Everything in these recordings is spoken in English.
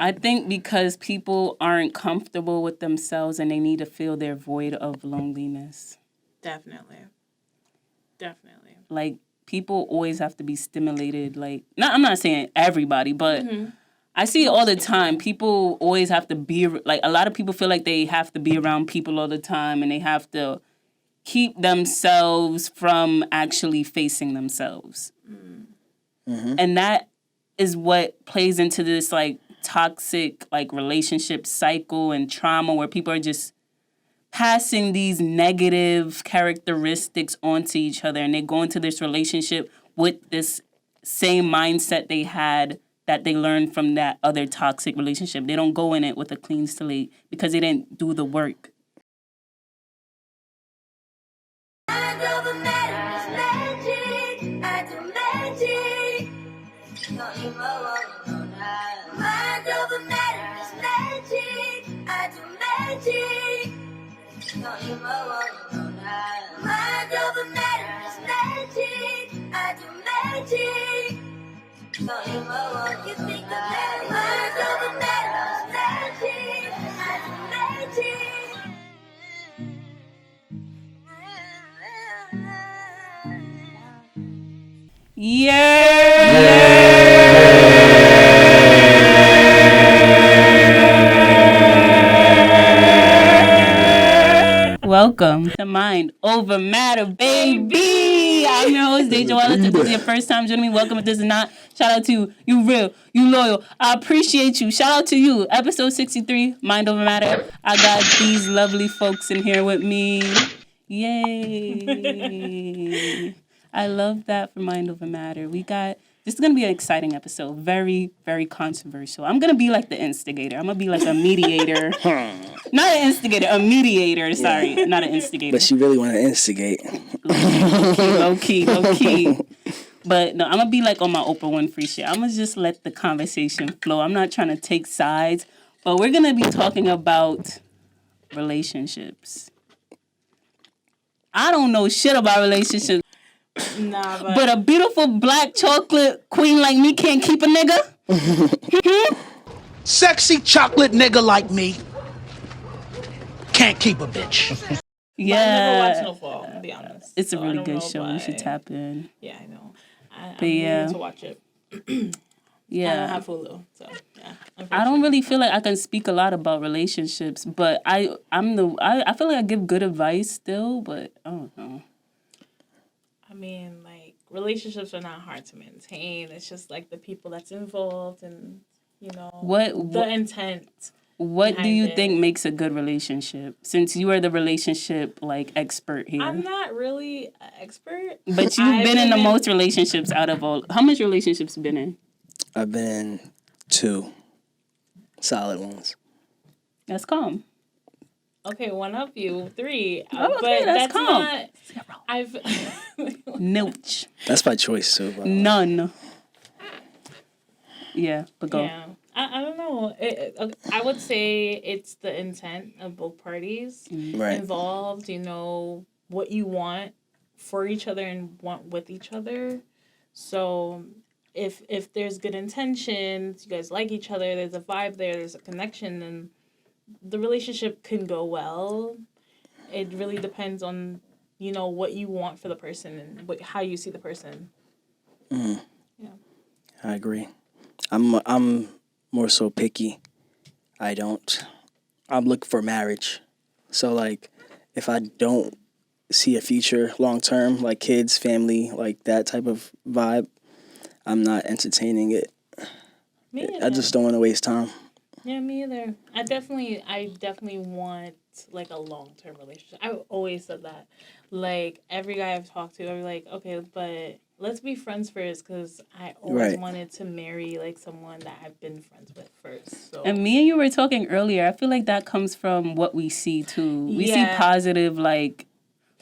I think because people aren't comfortable with themselves and they need to fill their void of loneliness. Definitely. Like, people always have to be stimulated. Like, I'm not saying everybody, but I see it all the time. People always have to be, like, a lot of people feel like they have to be around people all the time and they have to keep themselves from actually facing themselves. Mm-hmm. And that is what plays into this, like, toxic, like, relationship cycle and trauma where people are just passing these negative characteristics onto each other, and they go into this relationship with this same mindset they had that they learned from that other toxic relationship. They don't go in it with a clean slate because they didn't do the work. Welcome to Mind Over Matter, baby. I'm your host, Deja Wallace. If this is your first time joining me, welcome. If this is not, shout out to you. You real, you loyal. I appreciate you. Shout out to you. Episode 63, Mind Over Matter. I got these lovely folks in here with me. Yay. I love that for Mind Over Matter. This is going to be an exciting episode. Very, very controversial. I'm going to be like the instigator. I'm going to be like a mediator. Not an instigator, a mediator. Sorry, not an instigator. But she really want to instigate. Low key. But no, I'm going to be like on my Oprah Winfrey shit. I'm going to just let the conversation flow. I'm not trying to take sides. But we're going to be talking about relationships. I don't know shit about relationships. Nah, but a beautiful black chocolate queen like me can't keep a nigga? Sexy chocolate nigga like me can't keep a bitch. Yeah. I never watched Snowfall, to be honest. It's a really good show. You should tap in. Yeah, I know. I'm yeah. to watch it. Yeah. I don't have Hulu, so yeah. I don't really feel like I can speak a lot about relationships, but I feel like I give good advice still, but I don't know. I mean, like, relationships are not hard to maintain. It's just, like, the people that's involved and, you know, the intent. What do you think makes a good relationship? Since you are the relationship, like, expert here. I'm not really an expert. But you've been in the most relationships out of all. How much relationships you been in? I've been in 2 solid ones. That's calm. Okay, one of you, 3. Oh, okay, but that's calm. Not, 0. I've Nilch. That's by choice too. None. Yeah, but go. Yeah, I don't know. I would say it's the intent of both parties involved. You know what you want for each other and want with each other. So if there's good intentions, you guys like each other, there's a vibe there, there's a connection, then the relationship can go well. It really depends on, you know, what you want for the person and how you see the person. Yeah, I agree. I'm more so picky. I'm looking for marriage. So, like, if I don't see a future long term, like kids, family, like that type of vibe, I'm not entertaining it. I just don't want to waste time. Yeah, me either. I definitely want, like, a long-term relationship. I always said that. Like, every guy I've talked to, I'm like, okay, but let's be friends first, because I always wanted to marry, like, someone that I've been friends with first. So. And me and you were talking earlier. I feel like that comes from what we see, too. We see positive, like,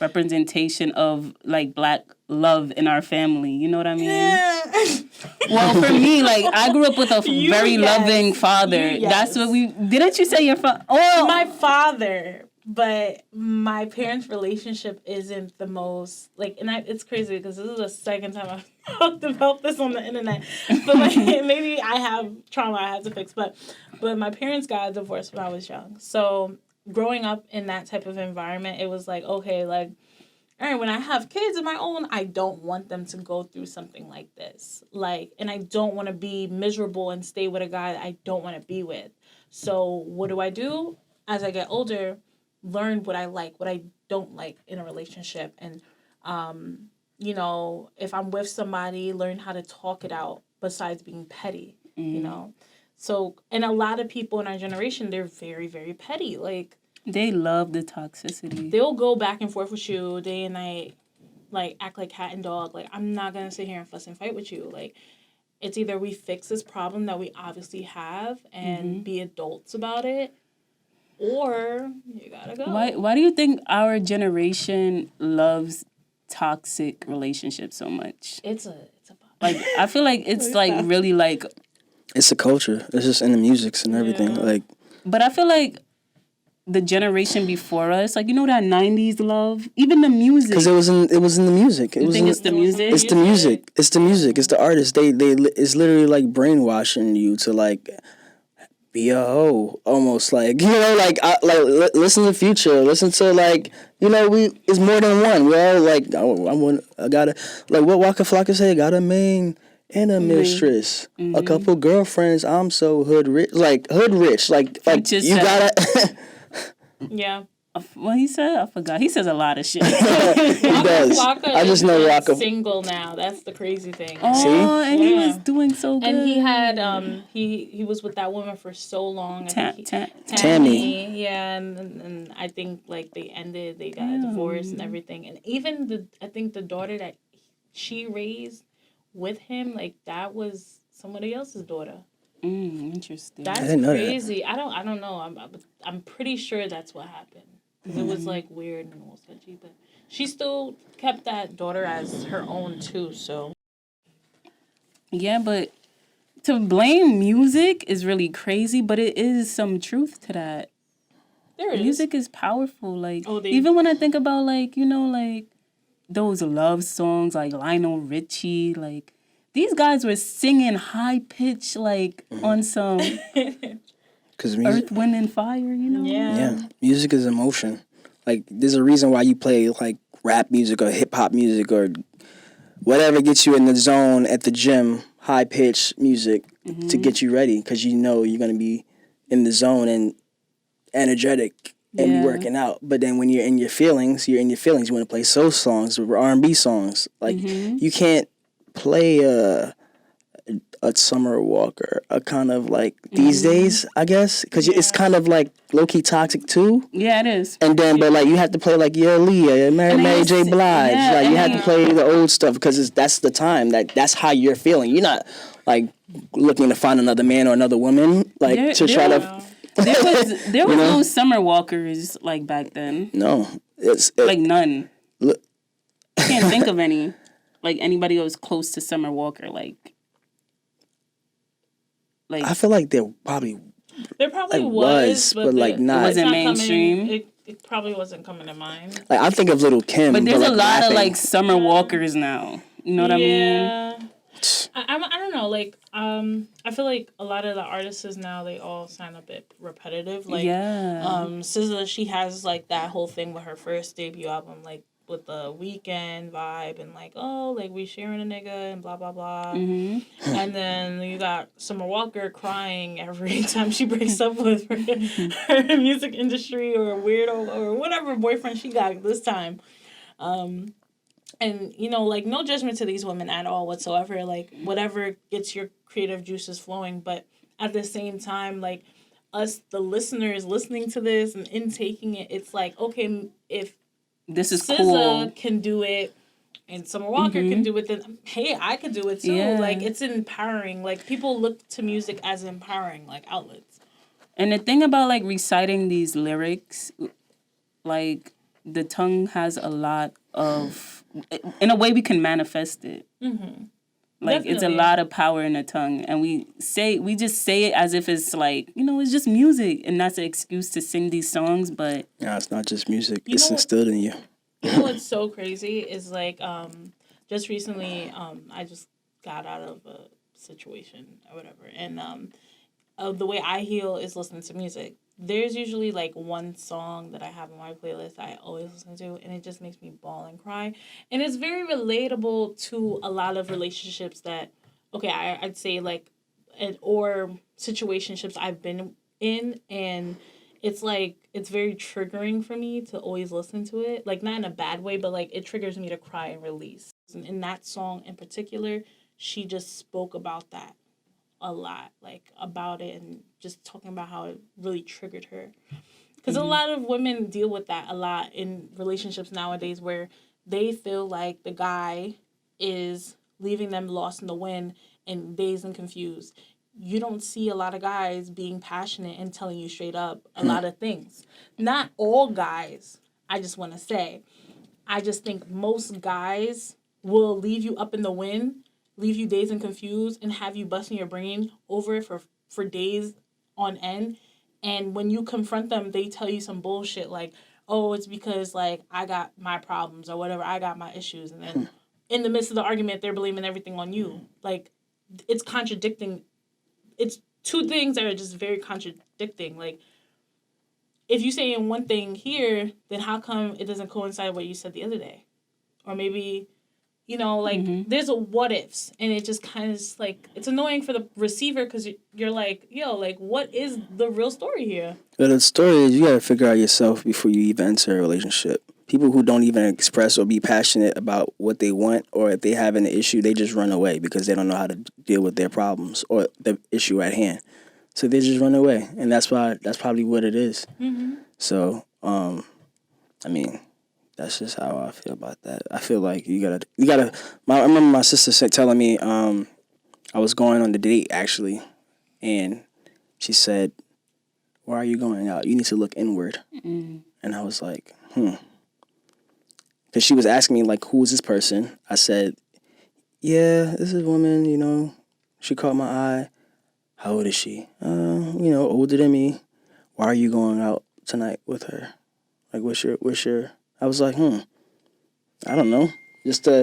representation of, like, Black love in our family. You know what I mean? Yeah. Well, for me, like, I grew up with a very loving father. That's what didn't you say your father? Oh. My father. But my parents' relationship isn't the most like, and it's crazy because this is the second time I've talked about this on the internet. But like, maybe I have trauma I have to fix. But my parents got divorced when I was young, so growing up in that type of environment, it was like, okay, like, all right, when I have kids of my own, I don't want them to go through something like this. Like, and I don't want to be miserable and stay with a guy that I don't want to be with. So what do? As I get older, learn what I like, what I don't like in a relationship. And, if I'm with somebody, learn how to talk it out besides being petty, you know? So, and a lot of people in our generation, they're very, very petty. Like, they love the toxicity. They'll go back and forth with you day and night, like act like cat and dog. Like, I'm not gonna sit here and fuss and fight with you. Like, it's either we fix this problem that we obviously have and be adults about it, or you gotta go. Why do you think our generation loves toxic relationships so much? It's a like, I feel like it's like really like, it's a culture. It's just in the musics and everything. Yeah. Like, but I feel like the generation before us, like, you know, that 90s love, even the music. because it was in the music. You think it's the music? It's the music. It's the music. It's the artist. They it's literally like brainwashing you to like be a hoe, almost, like, you know, like listen to Future, listen to, like, you know, it's more than one. We all like, I gotta, like what Waka Flocka say, got a main and a mistress, a couple girlfriends. I'm so hood rich, like you gotta. yeah. What he said? I forgot. He says a lot of shit. He does. I just know Waka. Single now. That's the crazy thing. Oh, see? and he was doing so good. And he had he was with that woman for so long. Tammy. Yeah, and I think like they got a divorce and everything. And even I think the daughter that she raised with him, like, that was somebody else's daughter. Interesting. That's crazy. That. I don't know. I'm pretty sure that's what happened. Because it was like weird and all sketchy, but she still kept that daughter as her own too. So yeah, but to blame music is really crazy. But it is some truth to that. There is. Music is powerful. Like, even when I think about, like, you know, like those love songs like Lionel Richie, like these guys were singing high pitch, like on some. Because Earth, Wind, and Fire, you know? Yeah. Music is emotion. Like, there's a reason why you play, like, rap music or hip-hop music or whatever gets you in the zone at the gym, high-pitched music to get you ready, because you know you're going to be in the zone and energetic and be working out. But then when you're in your feelings, you want to play soul songs or R&B songs. Like, you can't play a Summer Walker, a kind of like these days, I guess, because it's kind of like low-key toxic too. Yeah, it is. And then, but like you have to play like Leah, Mary J. Blige. Like you have to play the old stuff because that's the time. That's how you're feeling. You're not like looking to find another man or another woman like to try to. There was no Summer Walkers like back then. No, like none. I can't think of any. Like anybody who was close to Summer Walker, like I feel like there probably was, but like not. It wasn't mainstream. It probably wasn't coming to mind. Like I think of Little Kim, but there's like a lot rapping. of like Summer Walkers now. You know what I mean? I don't know. Like I feel like a lot of the artists now, they all sound a bit repetitive. Like SZA, she has like that whole thing with her first debut album, like with the Weekend vibe and like, oh, like we sharing a nigga and blah blah blah. And then you got Summer Walker crying every time she breaks up with her music industry or a weirdo or whatever boyfriend she got this time. And, you know, like, no judgment to these women at all whatsoever. Like, whatever gets your creative juices flowing. But at the same time, like, us, the listeners, listening to this and intaking it, it's like, okay, if this is SZA cool. can do it and Summer Walker can do it, then, hey, I could do it too. Yeah. Like, it's empowering. Like, people look to music as empowering, like, outlets. And the thing about, like, reciting these lyrics, like, the tongue has a lot of... In a way, we can manifest it. Like, Definitely. it's a lot of power in the tongue. And we just say it as if it's like, it's just music. And that's an excuse to sing these songs, but... No, it's not just music. You It's know what- instilled in you. You know what's so crazy is like just recently I just got out of a situation or whatever, and the way I heal is listening to music. There's usually like one song that I have on my playlist I always listen to, and it just makes me bawl and cry, and it's very relatable to a lot of relationships that I'd say like or situationships I've been in, and it's like it's very triggering for me to always listen to it, like not in a bad way, but like it triggers me to cry and release. And in that song in particular, she just spoke about that a lot, like about it, and just talking about how it really triggered her. Because a lot of women deal with that a lot in relationships nowadays, where they feel like the guy is leaving them lost in the wind and dazed and confused. You don't see a lot of guys being passionate and telling you straight up a lot of things. Not all guys, I just want to say. I just think most guys will leave you up in the wind, leave you dazed and confused, and have you busting your brain over it for days on end. And when you confront them, they tell you some bullshit like, oh, it's because like I got my problems or whatever, I got my issues. And then in the midst of the argument, they're blaming everything on you. Like, it's contradicting. It's two things that are just very contradicting. Like, if you say one thing here, then how come it doesn't coincide with what you said the other day? Or maybe, there's a what ifs, and it just kind of is like, it's annoying for the receiver because you're like, yo, like, what is the real story here? But the story is you got to figure out yourself before you even enter a relationship. People who don't even express or be passionate about what they want, or if they have an issue, they just run away because they don't know how to deal with their problems or the issue at hand. So they just run away, and that's probably what it is. Mm-hmm. So, I mean, that's just how I feel about that. I feel like you gotta. I remember my sister telling me, I was going on the date actually, and she said, "Why are you going out? You need to look inward." Mm-hmm. And I was like, because she was asking me, like, who is this person? I said, yeah, this is a woman, she caught my eye. How old is she? Older than me. Why are you going out tonight with her? Like, what's your... I was like, I don't know. Just to...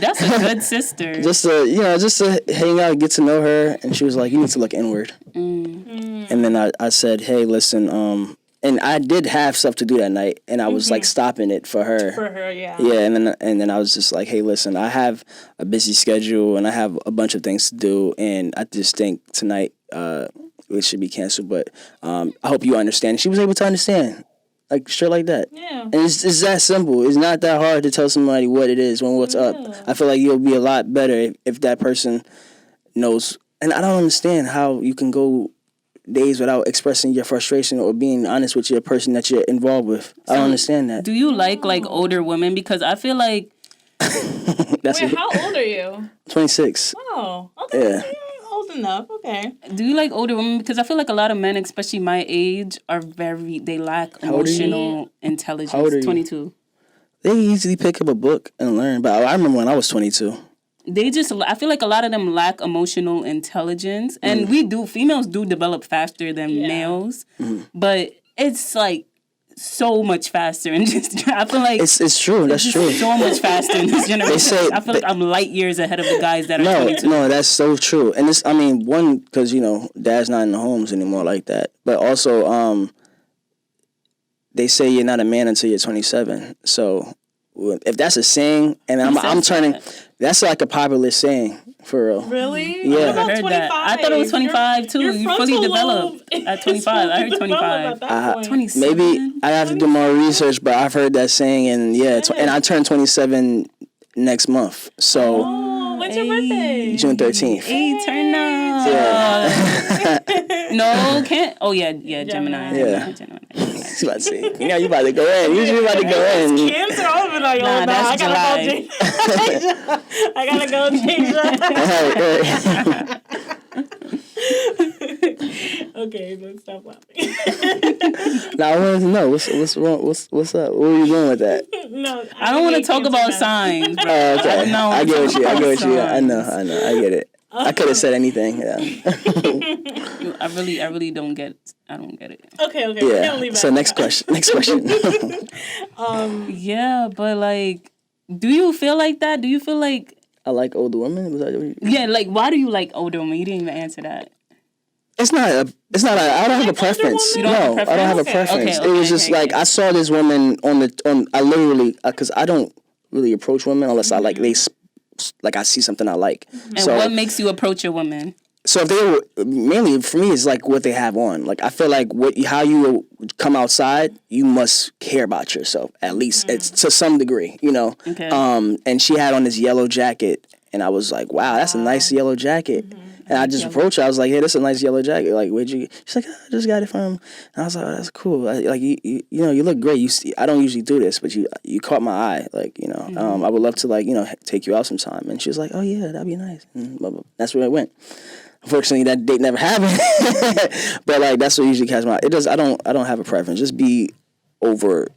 That's a good sister. just to hang out and get to know her. And she was like, you need to look inward. Mm. And then I said, hey, listen, and I did have stuff to do that night, and I was like stopping it for her. For her, yeah. Yeah, and then I was just like, hey, listen, I have a busy schedule and I have a bunch of things to do, and I just think tonight it should be canceled. But I hope you understand. And she was able to understand, like straight like that. Yeah. And it's that simple. It's not that hard to tell somebody what it is when what's up. I feel like you'll be a lot better if that person knows. And I don't understand how you can go days without expressing your frustration or being honest with your person that you're involved with. I don't understand that. Do you like older women? Because I feel like... Wait, how old are you? 26. Oh, okay. Yeah. You're old enough. Okay. Do you like older women? Because I feel like a lot of men, especially my age, they lack emotional intelligence. How old are you? 22. They easily pick up a book and learn. But I remember when I was 22. I feel like a lot of them lack emotional intelligence. And females do develop faster than males. Mm-hmm. But it's like so much faster. And just, I feel like... It's true. That's true. So much faster in this generation. I feel like I'm light years ahead of the guys that are 22. No, that's so true. And this, one, because, dad's not in the homes anymore like that. But also, they say you're not a man until you're 27. So if that's a saying, and I'm turning... That? That's like a popular saying, for real. Really? Yeah. I heard 25. that. I thought it was 25 too. You fully developed at 25. I heard 25. 27. Maybe I have to do more research, but I've heard that saying, and and I turned 27 next month. So. Oh, when's your birthday? June 13th. Hey, turn up. Yeah. No, can't. Oh yeah, Gemini. Yeah. Gemini. You about to say, you about to go in. Usually about to go in. Cancer over like, nah, that's July. I gotta go change that. Okay, let's stop laughing. Now I wanted to know what's wrong. What's up? Where are you going with that? No, I don't want to talk about signs, bro. Okay, I get what you. I know. I get it. I could have said anything. Yeah. I really don't get. I don't get it. Okay. Yeah. So next question. Yeah, but like, do you feel like that? Do you feel like I like older women? Was that what you... Yeah, like why do you like older women? You didn't even answer that. It's not a. I don't have a preference. You don't have a I don't have a preference? preference. Okay, It was just like I saw this woman on. I literally because I don't really approach women unless I like I see something I like. And so, what makes you approach a woman? So if they were mainly for me, it's like what they have on. Like I feel like how you come outside, you must care about yourself at least it's to some degree, you know. Okay. And she had on this yellow jacket, and I was like, wow, that's a nice yellow jacket. And I just approached her. I was like, hey, that's a nice yellow jacket. Like, where'd you? She's like, I just got it from. And I was like, oh, that's cool. Like you know, you look great. I don't usually do this, but you caught my eye. Like, you know, I would love to like, you know, take you out sometime. And she was like, oh yeah, that'd be nice. And blah, blah. That's where I went. Unfortunately, that date never happened. But like, that's what usually catches my eye. It does. I don't have a preference. Just be over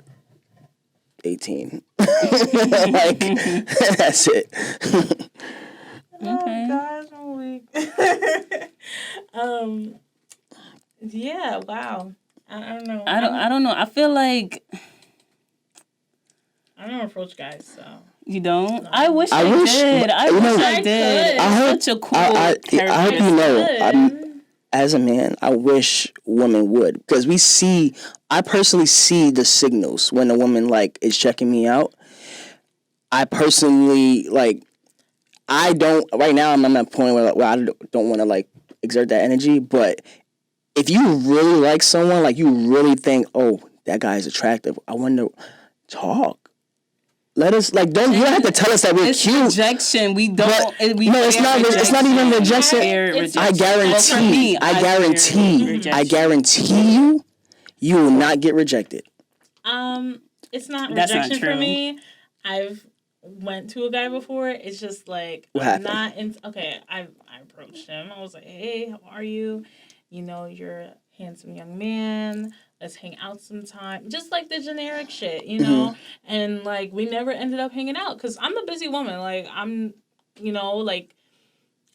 18. Like that's it. Oh gosh, I'm weak. Yeah, wow. I don't know. I don't know. I feel like I don't approach guys, so you don't. No. I wish I did. I wish I did. It's such a cool character. I hope you know. As a man, I wish women would because I personally see the signals when a woman like is checking me out. I personally like. I don't right now. I'm at a point where I don't want to like exert that energy. But if you really like someone, like you really think, oh, that guy is attractive. I want to talk. Let us like don't. You don't have to tell us that we're it's cute. Rejection. We don't. No, it's not. Rejection. It's not even rejection. I guarantee. I guarantee you, you will not get rejected. It's not That's rejection not true. for me. I've went to a guy before. It's just like What I'm happened? not in. Okay, I approached him. I was like, hey, how are you? You know, you're a handsome young man. Let's hang out sometime. Just like the generic shit, you know? And like we never ended up hanging out because I'm a busy woman. Like I'm, you know, like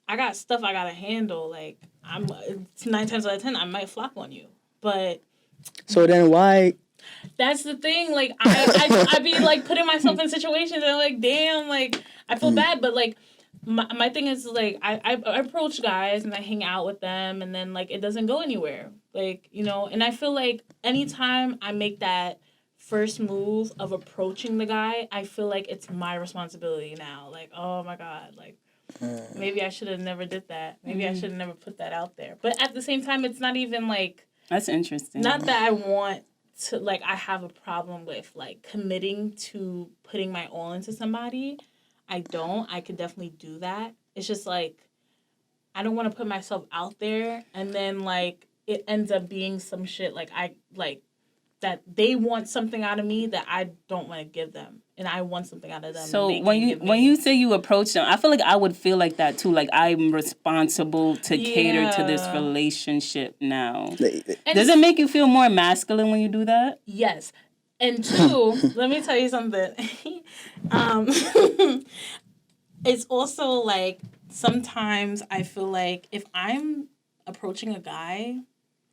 I got stuff I gotta handle. Like I'm 9 times out of 10 I might flop on you. But So then why? that's the thing. Like I be like putting myself in situations and I'm like, damn, like I feel bad, but like my thing is like I approach guys and I hang out with them and then like it doesn't go anywhere. Like, you know, and I feel like anytime I make that first move of approaching the guy, I feel like it's my responsibility now. Like, oh my God, like maybe I should have never did that. Maybe I should have never put that out there. But at the same time, it's not even like That's interesting. not that I want to like I have a problem with like committing to putting my all into somebody. I don't. I could definitely do that. It's just like I don't want to put myself out there and then like it ends up being some shit like I like that they want something out of me that I don't want to give them and I want something out of them. So when you say you approach them, I feel like I would feel like that too. Like I'm responsible to cater to this relationship now. Does it make you feel more masculine when you do that? Yes. And two, let me tell you something. It's also like sometimes I feel like if I'm approaching a guy,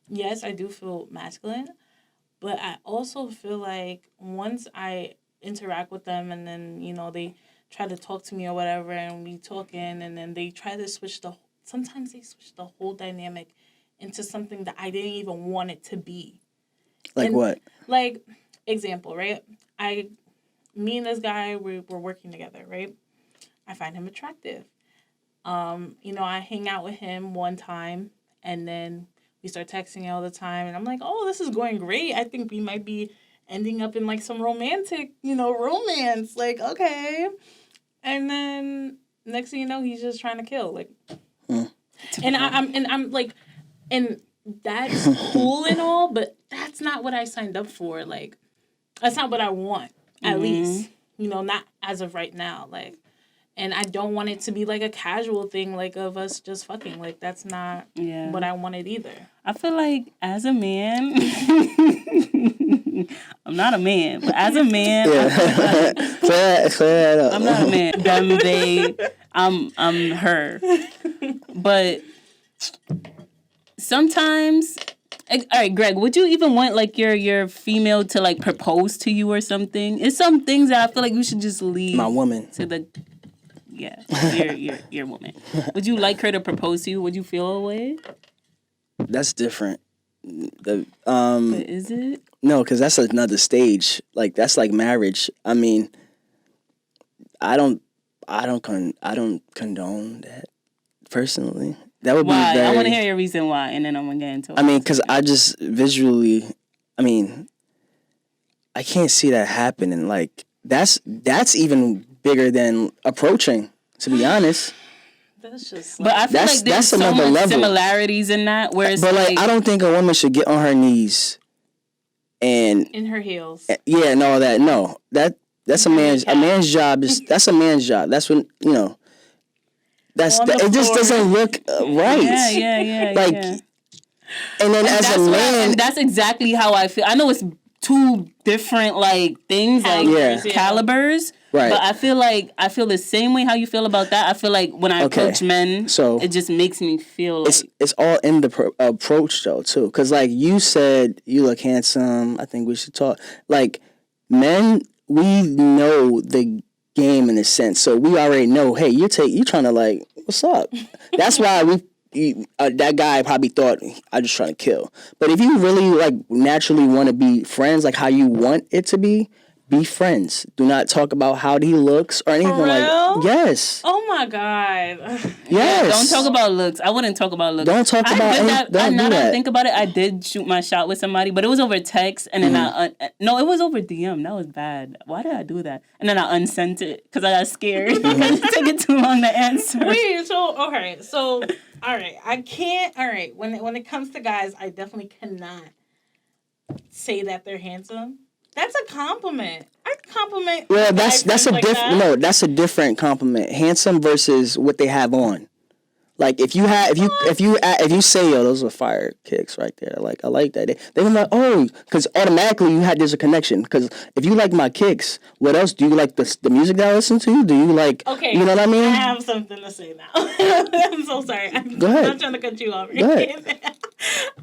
yes, I do feel masculine, but I also feel like once I interact with them and then, you know, they try to talk to me or whatever and we talking and then they try to sometimes they switch the whole dynamic into something that I didn't even want it to be. Like what? Like, example, right? Me and this guy, we're working together, right? I find him attractive. You know, I hang out with him one time and then we start texting all the time and I'm like, oh, this is going great. I think we might be ending up in like some romantic, you know, romance. Like, okay. And then next thing you know, he's just trying to kill. Like and I'm like, and that's cool and all, but that's not what I signed up for. Like, that's not what I want, at least. You know, not as of right now. Like, And I don't want it to be like a casual thing, like of us just fucking. Like that's not what I wanted either. I feel like as a man, I'm not a man, but as a man, I'm not a man. Them, they, I'm her. But sometimes, all right, Greg, would you even want like your female to like propose to you or something? It's some things that I feel like you should just leave my woman to the. Yeah, your woman. Would you like her to propose to you? Would you feel a way? That's different. But is it? No, because that's another stage. Like that's like marriage. I mean, I don't condone that personally. That would Why? be very. I want to hear your reason why, and then I'm gonna get into it. I mean, because I just visually, I can't see that happening. Like that's even bigger than approaching. To be honest. That's just. But I feel like there's so much similarities in that. Where it's but like, I don't think a woman should get on her knees and in her heels. Yeah, and all that. No, that's a man's job. That's a man's job. That's when it just doesn't look right. Yeah. Like, yeah. And then as a man, that's exactly how I feel. I know it's two different like things, calibers. Right. But I feel the same way how you feel about that. I feel like when I approach men, it just makes me feel like it's all in the approach though too. Because like you said, you look handsome. I think we should talk. Like men, we know the game in a sense, so we already know. Hey, you trying to like, what's up? That's why that guy probably thought I just trying to kill. But if you really like naturally want to be friends, like how you want it to be friends. Do not talk about how he looks or anything like that. Yes. Oh my God. Yes. Don't talk about looks. I wouldn't talk about looks. Don't talk about it. Now that I think about it, I did shoot my shot with somebody, but it was over text, and then no, it was over DM. That was bad. Why did I do that? And then I unsent it because I got scared because it took it too long to answer. Wait, all right, I can't. All right, when it comes to guys, I definitely cannot say that they're handsome. That's a compliment. I compliment. Well, that's a different. No, that's a different compliment. Handsome versus what they have on. Like if you say, yo, those are fire kicks right there. Like I like that. They're like, oh, because automatically there's a connection. Because if you like my kicks, what else do you like the music that I listen to? Do you like? Okay, you know what I mean? I have something to say now. I'm so sorry. Go ahead. I'm not trying to cut you off. Go ahead.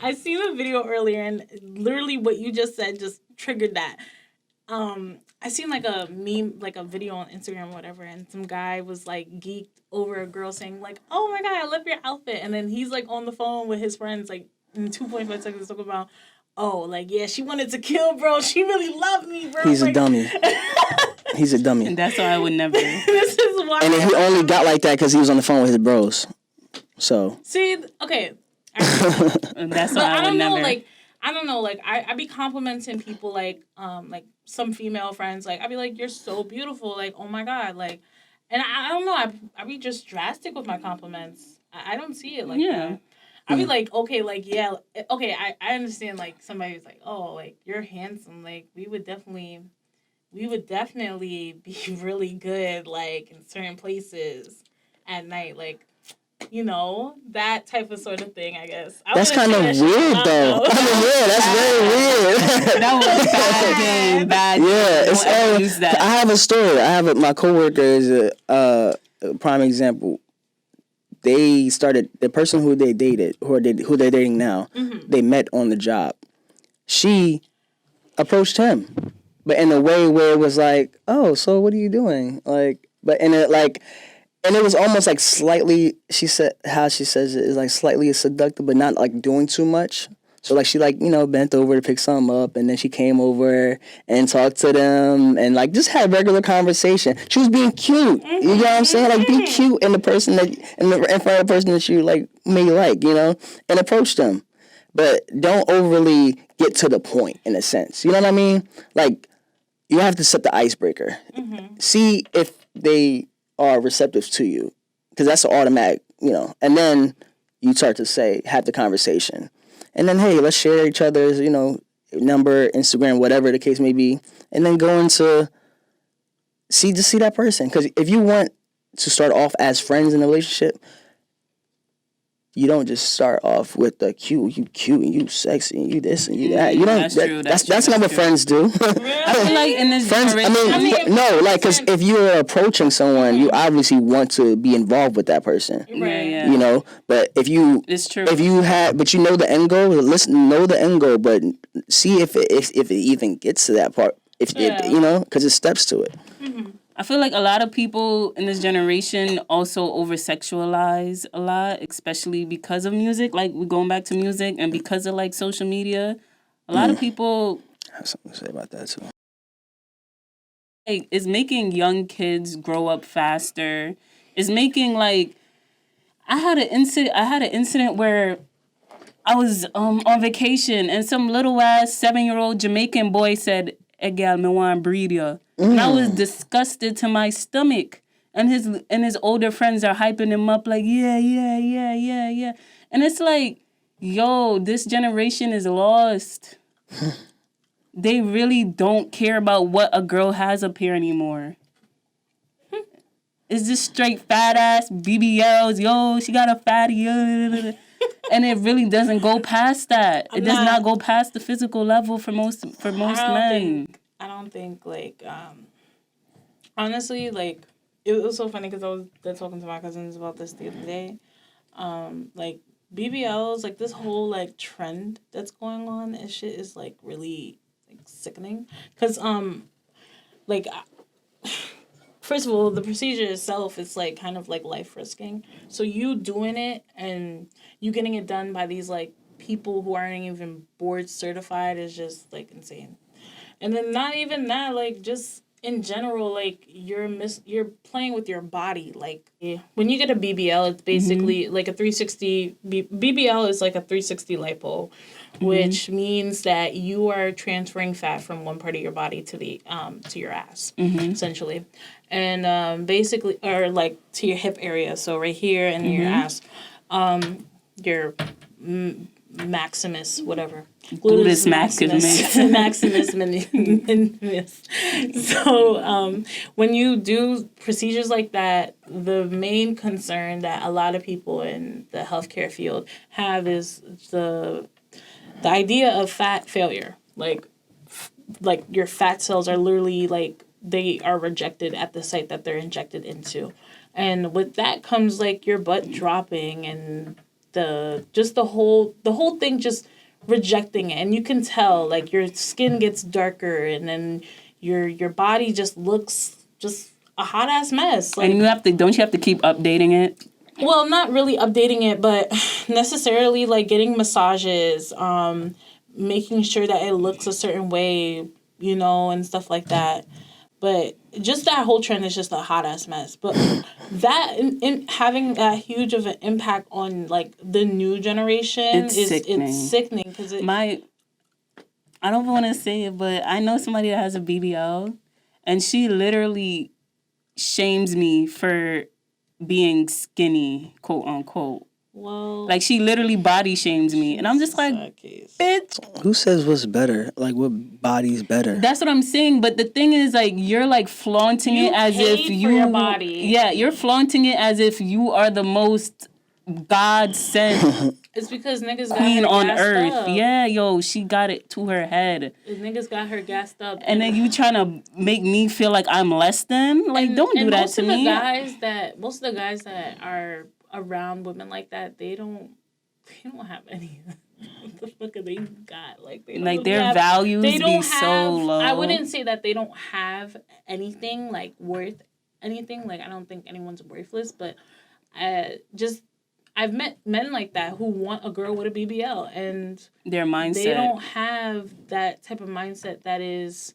I seen a video earlier, and literally what you just said just triggered that. I seen like a meme, like a video on Instagram or whatever, and some guy was like geeked over a girl saying like, "Oh my God, I love your outfit," and then he's like on the phone with his friends like in 2.5 seconds talking about, "Oh, like yeah, she wanted to kill, bro. She really loved me, bro." He's a dummy. He's a dummy. And that's why I would never. This is why. And then he only got like that because he was on the phone with his bros. So. See, okay. And that's why I would never. I don't know, like, I be complimenting people, like some female friends, like, I be like, you're so beautiful, like, oh my God, like, and I don't know, I be just drastic with my compliments. I don't see it like that. I be like, okay, like, yeah, okay, I understand, like, somebody's like, oh, like, you're handsome, like, we would definitely be really good, like, in certain places at night, like, you know, that type of sort of thing, I guess. That's kind of weird, though. That's very weird. That was bad. Yeah, use that. I have a story. My coworker is a prime example. They started, the person who they dated, who they're dating now, they met on the job. She approached him, but in a way where it was like, oh, so what are you doing? Like, but in it like. And it was almost like slightly, she said, how she says it is like slightly seductive, but not like doing too much. So like she like, bent over to pick something up, and then she came over and talked to them and like just had regular conversation. She was being cute. You know what I'm saying? Like be cute in the person in front of the person that you like may like, and approach them. But don't overly get to the point in a sense. You know what I mean? Like you have to set the icebreaker. See if they are receptive to you, because that's an automatic, and then you start to have the conversation, and then hey, let's share each other's number, Instagram, whatever the case may be, and then go into see that person, because if you want to start off as friends in a relationship, you don't just start off with the cute and you sexy and you this and you that. You don't. That's not what friends do. I feel like in this friends. No, like because if you're approaching someone, you obviously want to be involved with that person. Right. Yeah. You know, but if you, it's true. If you have, but you know the end goal. Know the end goal, but see if it even gets to that part. It, you know, because it steps to it. Mm-hmm. I feel like a lot of people in this generation also over-sexualize a lot, especially because of music. Like, we're going back to music, and because of, like, social media, a lot of people... I have something to say about that, too. Like, it's making young kids grow up faster. It's making, like... I had an incident where I was on vacation, and some little-ass 7-year-old Jamaican boy said, "Hey, girl, me want breed ya." And I was disgusted to my stomach. And his older friends are hyping him up like, yeah. And it's like, yo, this generation is lost. They really don't care about what a girl has up here anymore. It's just straight fat ass BBLs. Yo, she got a fatty. And it really doesn't go past that. It does not go past the physical level for most men. I don't think, like, honestly, like, it was so funny because I was talking to my cousins about this the other day. Like, BBLs, like, this whole, like, trend that's going on and shit is, like, really, like, sickening. Because, like, first of all, the procedure itself is, like, kind of, like, life-risking. So you doing it and you getting it done by these, like, people who aren't even board certified is just, like, insane. And then not even that, like, just in general, like, you're playing with your body. Like, when you get a BBL, it's basically like a 360, BBL is like a 360 lipo, which means that you are transferring fat from one part of your body to the to your ass, essentially. And basically, or like to your hip area, so right here and your ass, your maximus, whatever. Gluteus maximus. Minimus. So when you do procedures like that, the main concern that a lot of people in the healthcare field have is the idea of fat failure. Like your fat cells are literally, like, they are rejected at the site that they're injected into. And with that comes, like, your butt dropping and the whole thing just rejecting it. And you can tell, like, your skin gets darker and then your body just looks just a hot ass mess. Like, and don't you have to keep updating it? Well, not really updating it, but necessarily, like, getting massages, making sure that it looks a certain way, you know, and stuff like that. But just that whole trend is just a hot ass mess. But that in having that huge of an impact on, like, the new generation it's sickening because I don't want to say it, but I know somebody that has a BBL, and she literally shames me for being skinny, quote unquote. Well, like, she literally body shames me, and I'm just like, bitch. Who says what's better? Like, what body's better? That's what I'm saying. But the thing is, like, you're, like, flaunting it as if you, for your body. Yeah, you're flaunting it as if you are the most God sent. It's because niggas got queen her on gassed earth. Up. Yeah, yo, she got it to her head. Niggas got her gassed up. And then you trying to make me feel like I'm less than? Like, don't do that to me. Most of the guys that are around women like that, they don't have any. What the fuck are they got? Like, they don't, like, their values they don't be have, so low. I wouldn't say that they don't have anything, like, worth anything. Like, I don't think anyone's worthless, but I've met men like that who want a girl with a BBL, and their mindset. They don't have that type of mindset that is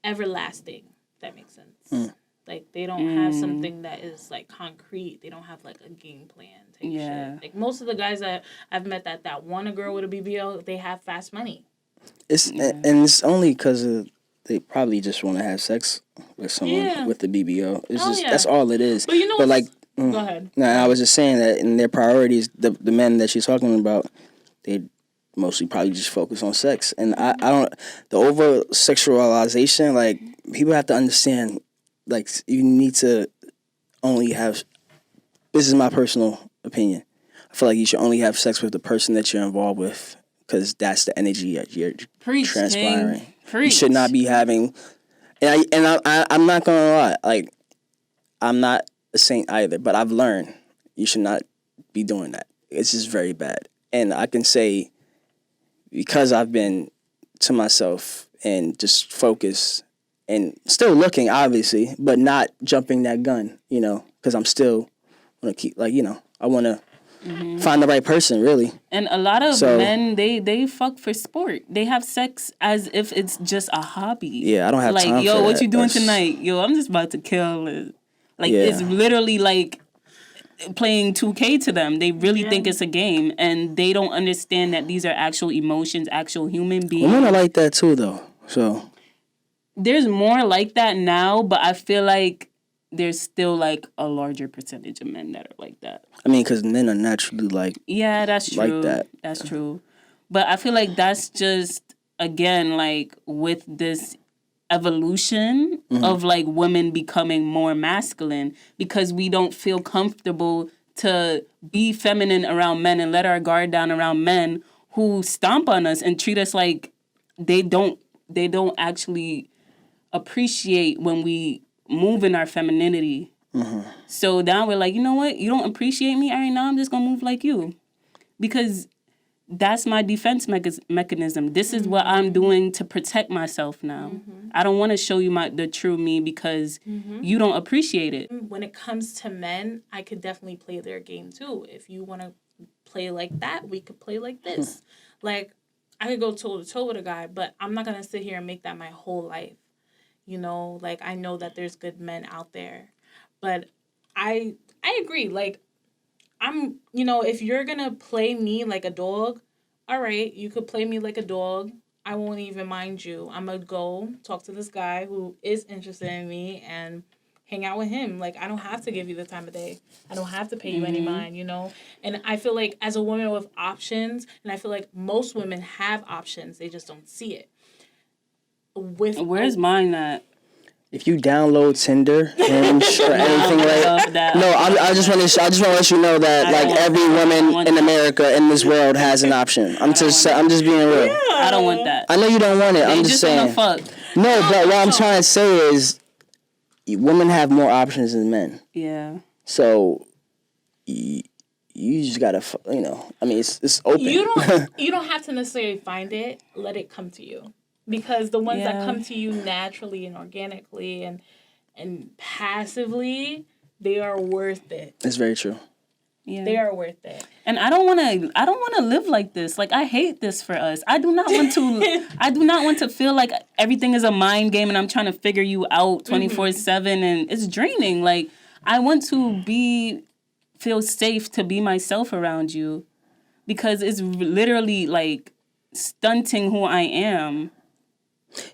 everlasting. If that makes sense. Like, they don't have something that is, like, concrete. They don't have, like, a game plan type shit. Like, most of the guys that I've met that want a girl with a BBL, they have fast money. And it's only because they probably just want to have sex with someone with the BBL. It's that's all it is. But you know, but like, go ahead. No, I was just saying that in their priorities, the men that she's talking about, they mostly probably just focus on sex. And I don't, the over-sexualization, like, people have to understand, like, you need to only have. This is my personal opinion. I feel like you should only have sex with the person that you're involved with, because that's the energy that you're transpiring. You should not be having. I'm not gonna lie. Like, I'm not a saint either, but I've learned you should not be doing that. It's just very bad. And I can say, because I've been to myself and just focused and still looking, obviously, but not jumping that gun, because I'm still want to keep, I want to find the right person, really. And a lot of men, they fuck for sport. They have sex as if it's just a hobby. Yeah, I don't have time for that. Like, yo, what you doing tonight? Yo, I'm just about to kill. It's literally like playing 2K to them. They really think it's a game, and they don't understand that these are actual emotions, actual human beings. Women are like that too, though. So there's more like that now, but I feel like there's still like a larger percentage of men that are like that. I mean, because men are naturally like, yeah, that's true. Like that. That's true. But I feel like that's just, again, like with this evolution of like women becoming more masculine, because we don't feel comfortable to be feminine around men and let our guard down around men who stomp on us and treat us like they don't actually appreciate when we move in our femininity. So now we're like, you know what? You don't appreciate me? All right, now I'm just going to move like you. Because that's my defense mechanism. This is what I'm doing to protect myself now. I don't want to show you the true me because you don't appreciate it. When it comes to men, I could definitely play their game too. If you want to play like that, we could play like this. Like, I could go toe to toe with a guy, but I'm not going to sit here and make that my whole life. Like, I know that there's good men out there. But I agree. Like, if you're going to play me like a dog, all right, you could play me like a dog. I won't even mind you. I'm going to go talk to this guy who is interested in me and hang out with him. Like, I don't have to give you the time of day. I don't have to pay you any mind, And I feel like as a woman with options, and I feel like most women have options, they just don't see it. Where's mine at? If you download Tinder, Hinge, or anything like that, no, I just want to let you know that every woman in America in this world has an option. I'm just being real. Yeah. I don't want that. I know you don't want it. I'm just saying. Fuck. No, but what I'm trying to say is, women have more options than men. Yeah. So you just gotta, I mean, it's open. You don't have to necessarily find it. Let it come to you. Because the ones that come to you naturally and organically and passively, they are worth it. That's very true. Yeah. They are worth it. And I don't want to live like this. Like, I hate this for us. I do not want to feel like everything is a mind game and I'm trying to figure you out 24/7 and it's draining. Like, I want to feel safe to be myself around you, because it's literally like stunting who I am.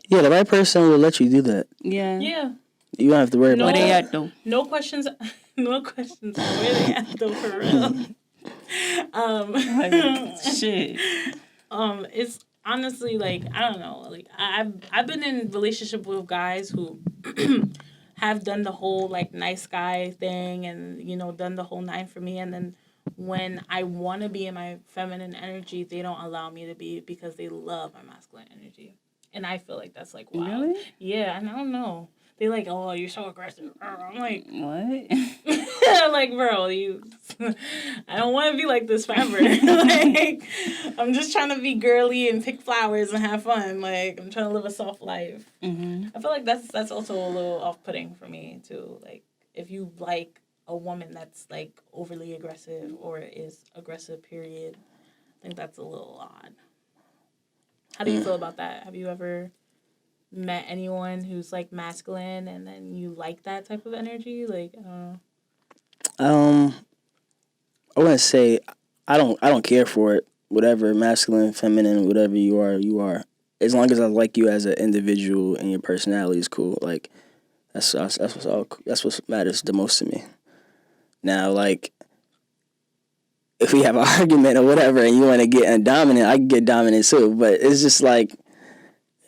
Yeah, the right person will let you do that. Yeah. Yeah. You don't have to worry about where they at, though. No questions. No questions. Where they at, though, for real. Shit. It's honestly, like, I don't know. Like, I've been in relationship with guys who have done the whole, like, nice guy thing and, done the whole 9 for me. And then when I want to be in my feminine energy, they don't allow me to be because they love my masculine energy. And I feel like that's, like, wild. Really? Yeah, and I don't know. They like, oh, you're so aggressive. I'm like, what? I'm like, bro, I don't want to be like this forever. Like, I'm just trying to be girly and pick flowers and have fun. Like, I'm trying to live a soft life. I feel like that's also a little off-putting for me, too. Like, if you like a woman that's, like, overly aggressive or is aggressive, period, I think that's a little odd. How do you feel about that? Have you ever met anyone who's like masculine and then you like that type of energy? Like, I wouldn't say I don't care for it. Whatever, masculine, feminine, whatever you are, you are. As long as I like you as an individual and your personality is cool. Like, that's what matters the most to me. Now, like, if we have an argument or whatever and you want to get dominant, I can get dominant too. But it's just like,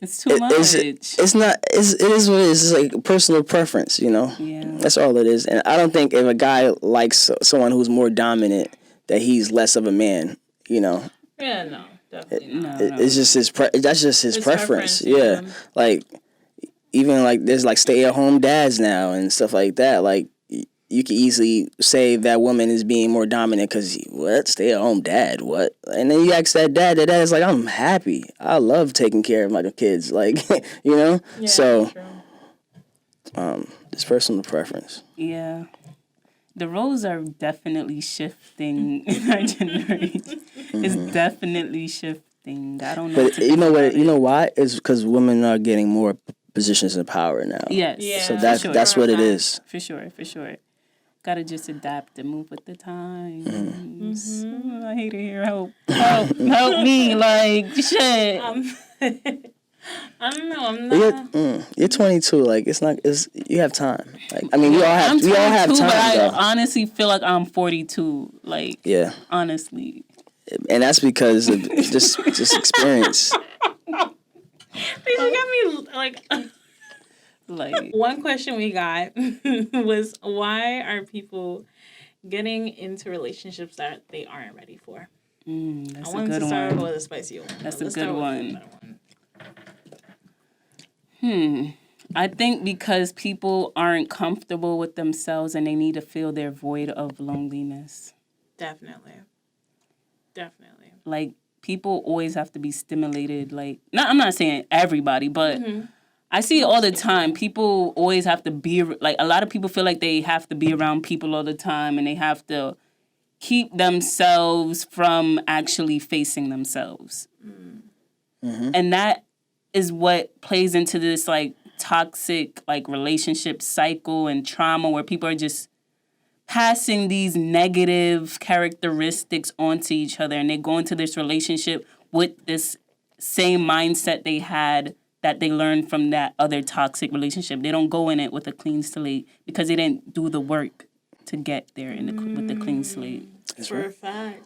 It's too much. It's not. It is what it is. It's like personal preference, you know. Yeah. That's all it is. And I don't think if a guy likes someone who's more dominant, that he's less of a man. You know. Yeah, no, definitely not. It's just that's just his preference. Yeah. Like even like there's like stay-at-home dads now and stuff like that. Like you can easily say that woman is being more dominant because what, stay-at-home dad, what? And then you ask that dad is like, I'm happy. I love taking care of my kids, like, you know. Yeah, so, it's personal preference. Yeah. The roles are definitely shifting in our generation. It's definitely shifting. I don't know. But you know what? You know why? It's because women are getting more positions of power now. Yes. Yeah, so that's what it is. For sure. Gotta just adapt and move with the times. I hate to hear help me, like shit. I don't know. I'm not. You're 22. Like you have time. Like I mean, we all have time. But I though. honestly feel like I'm 42. Like yeah, honestly, and that's because of just experience. You got me like one question we got was, why are people getting into relationships that they aren't ready for? That's a good one. I wanted to start with a spicy one. That's a good one. I think because people aren't comfortable with themselves and they need to fill their void of loneliness. Definitely. Like, people always have to be stimulated. Like, I'm not saying everybody, but I see it all the time. People always have to be, like, a lot of people feel like they have to be around people all the time and they have to keep themselves from actually facing themselves. And that is what plays into this, like, toxic, like, relationship cycle and trauma where people are just passing these negative characteristics onto each other, and they go into this relationship with this same mindset they had that they learned from that other toxic relationship. They don't go in it with a clean slate because they didn't do the work to get there with the clean slate. That's For a fact.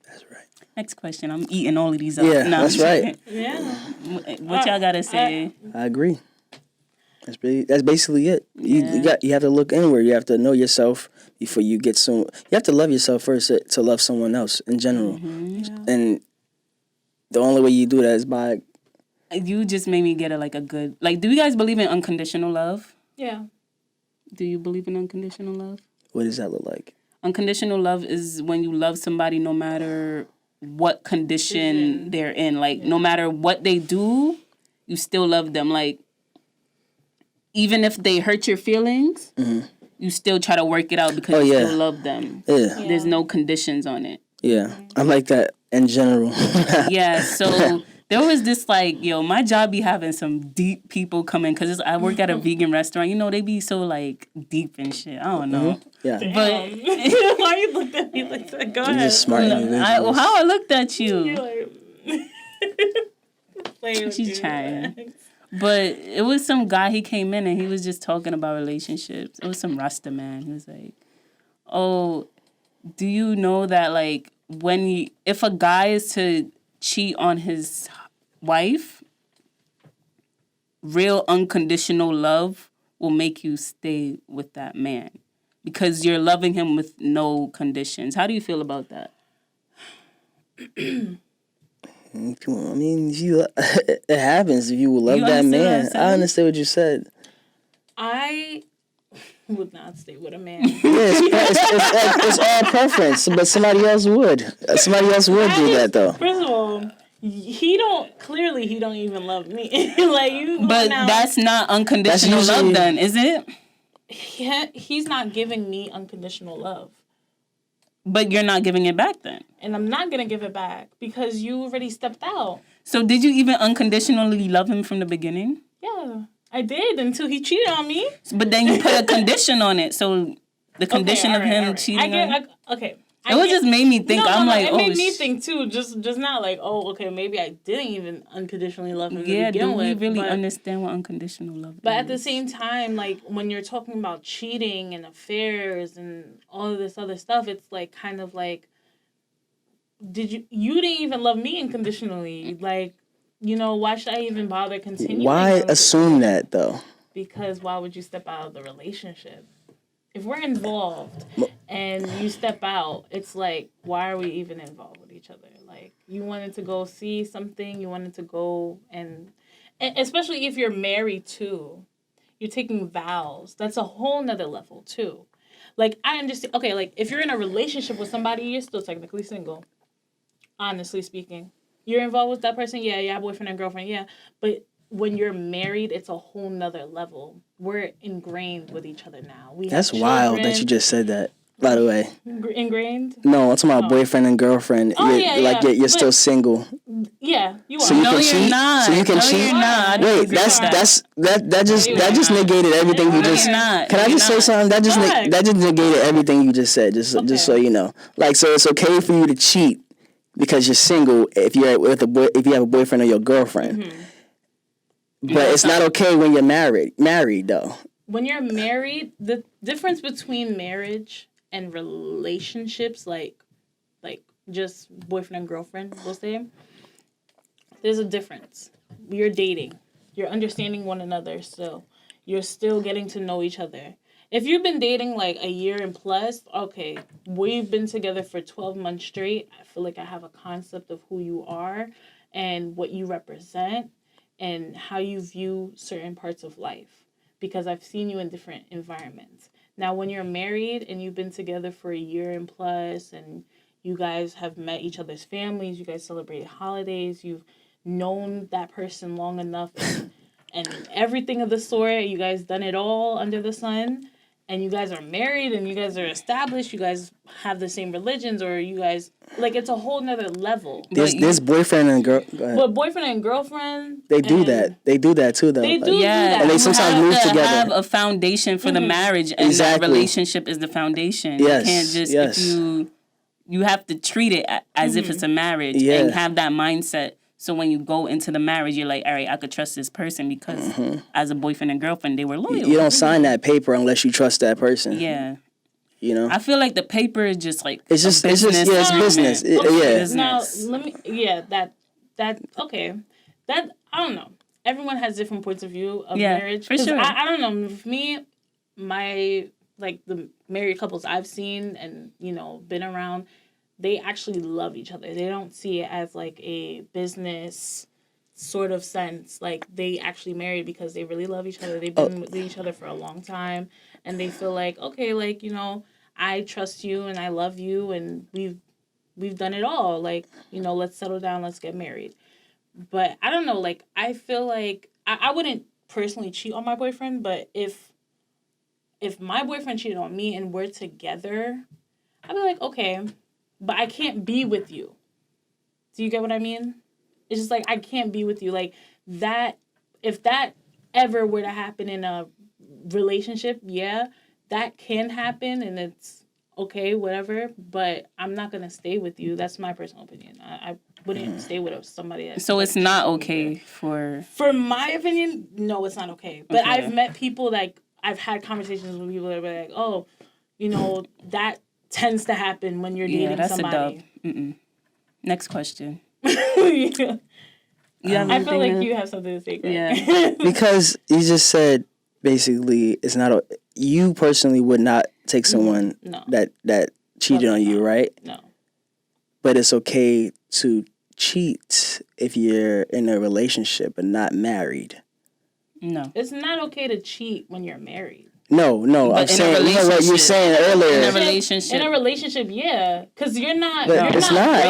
That's right. Next question. I'm eating all of these up. Yeah, that's right. Yeah. What y'all gotta say? I agree. That's basically it. You have to look inward. You have to know yourself before you get some. You have to love yourself first to love someone else in general. And the only way you do that is by. You just made me get a good. Like, do you guys believe in unconditional love? Yeah. Do you believe in unconditional love? What does that look like? Unconditional love is when you love somebody no matter what condition they're in. Like, no matter what they do, you still love them. Like, even if they hurt your feelings, you still try to work it out because you still love them. Yeah. There's no conditions on it. Yeah. I'm like that in general. Yeah, so there was this, like, my job be having some deep people come in because I work at a vegan restaurant. You know, they be so, like, deep and shit. I don't know. Yeah. But why you looked at me like that? Go ahead. Just smart individuals. how I looked at you. You're like, She's trying. But it was some guy, he came in and he was just talking about relationships. It was some Rasta man. He was like, oh, do you know that, like, if a guy is to cheat on his wife, real unconditional love will make you stay with that man because you're loving him with no conditions. How do you feel about that? Come on, I mean, it happens if you love that man. I understand what you said. I would not stay with a man. It's all preference, but somebody else would. Somebody else would do that, though. First of all, he don't even love me. Like, you. But that's not unconditional love, then, is it? He's not giving me unconditional love. But you're not giving it back then. And I'm not going to give it back because you already stepped out. So did you even unconditionally love him from the beginning? Yeah, I did until he cheated on me. But then you put a condition on it. So the condition of him cheating on you? It just made me think. It made me think too. Just not like, oh, okay, maybe I didn't even unconditionally love him. Yeah, do we really understand what unconditional love is? But at the same time, like, when you're talking about cheating and affairs and all of this other stuff, it's like kind of like, you didn't even love me unconditionally. Like, why should I even bother continuing? Why assume that though? Because why would you step out of the relationship? If we're involved and you step out, it's like, why are we even involved with each other? Like, you wanted to go see something, you wanted to go and especially if you're married too, you're taking vows. That's a whole nother level too. Like, I understand. Okay, like, if you're in a relationship with somebody, you're still technically single. Honestly speaking. You're involved with that person? Yeah, boyfriend and girlfriend, yeah. But when you're married, it's a whole nother level. We're ingrained with each other now. That's wild that you just said that, by the way. Ingrained? No, I'm talking about boyfriend and girlfriend. Oh, yeah. You're still single. Yeah, you are. So you can cheat? Not. So you can cheat? You're not. Wait, that just negated everything you just. Can I just say something? That just negated everything you just said. Just so you know. Like, so it's okay for you to cheat because you're single if you have a boyfriend or your girlfriend. Mm-hmm. But it's not okay when you're married though. When you're married, the difference between marriage and relationships, like just boyfriend and girlfriend, we'll say, there's a difference. You're dating. You're understanding one another still. You're still getting to know each other. If you've been dating like a year and plus, okay, we've been together for 12 months straight. I feel like I have a concept of who you are and what you represent and how you view certain parts of life because I've seen you in different environments. Now, when you're married and you've been together for a year and plus and you guys have met each other's families, you guys celebrate holidays, you've known that person long enough and everything of the sort, you guys done it all under the sun, and you guys are married and you guys are established, you guys have the same religions, or you guys, like, it's a whole nother level. There's boyfriend and girl. But boyfriend and girlfriend, they do that. They do that too, though. They do that. And they sometimes move together. Have a foundation for the marriage, and that relationship is the foundation. Yes. You can't just if you have to treat it as if it's a marriage and have that mindset. So when you go into the marriage, you're like, all right, I could trust this person because as a boyfriend and girlfriend, they were loyal. You don't sign that paper unless you trust that person. Yeah. You know? I feel like the paper is just like it's business. Business. Now, okay. That, I don't know. Everyone has different points of view of marriage. For sure. I don't know. For me, the married couples I've seen and, been around, they actually love each other. They don't see it as like a business sort of sense. Like, they actually married because they really love each other. They've been with each other for a long time. And they feel like, okay, like, I trust you and I love you and we've done it all. Like, let's settle down, let's get married. But I don't know, like, I feel like I wouldn't personally cheat on my boyfriend, but if my boyfriend cheated on me and we're together, I'd be like, okay, but I can't be with you. Do you get what I mean? It's just like, I can't be with you. Like, that, if that ever were to happen in a relationship, that can happen and it's okay, whatever, but I'm not going to stay with you. That's my personal opinion. I wouldn't stay with somebody that... So it's not okay for... For my opinion, no, it's not okay. But I've met people, like, I've had conversations with people that are like, oh, that tends to happen when you're dating somebody. A dub. Next question. I feel like you have something to say, Greg. Yeah. Because you just said, basically, it's not... you personally would not take someone that cheated on you, right? No. But it's okay to cheat if you're in a relationship and not married. No. It's not okay to cheat when you're married. No, I'm saying, what you were saying earlier. In a relationship, yeah. Because you're not... But it's not.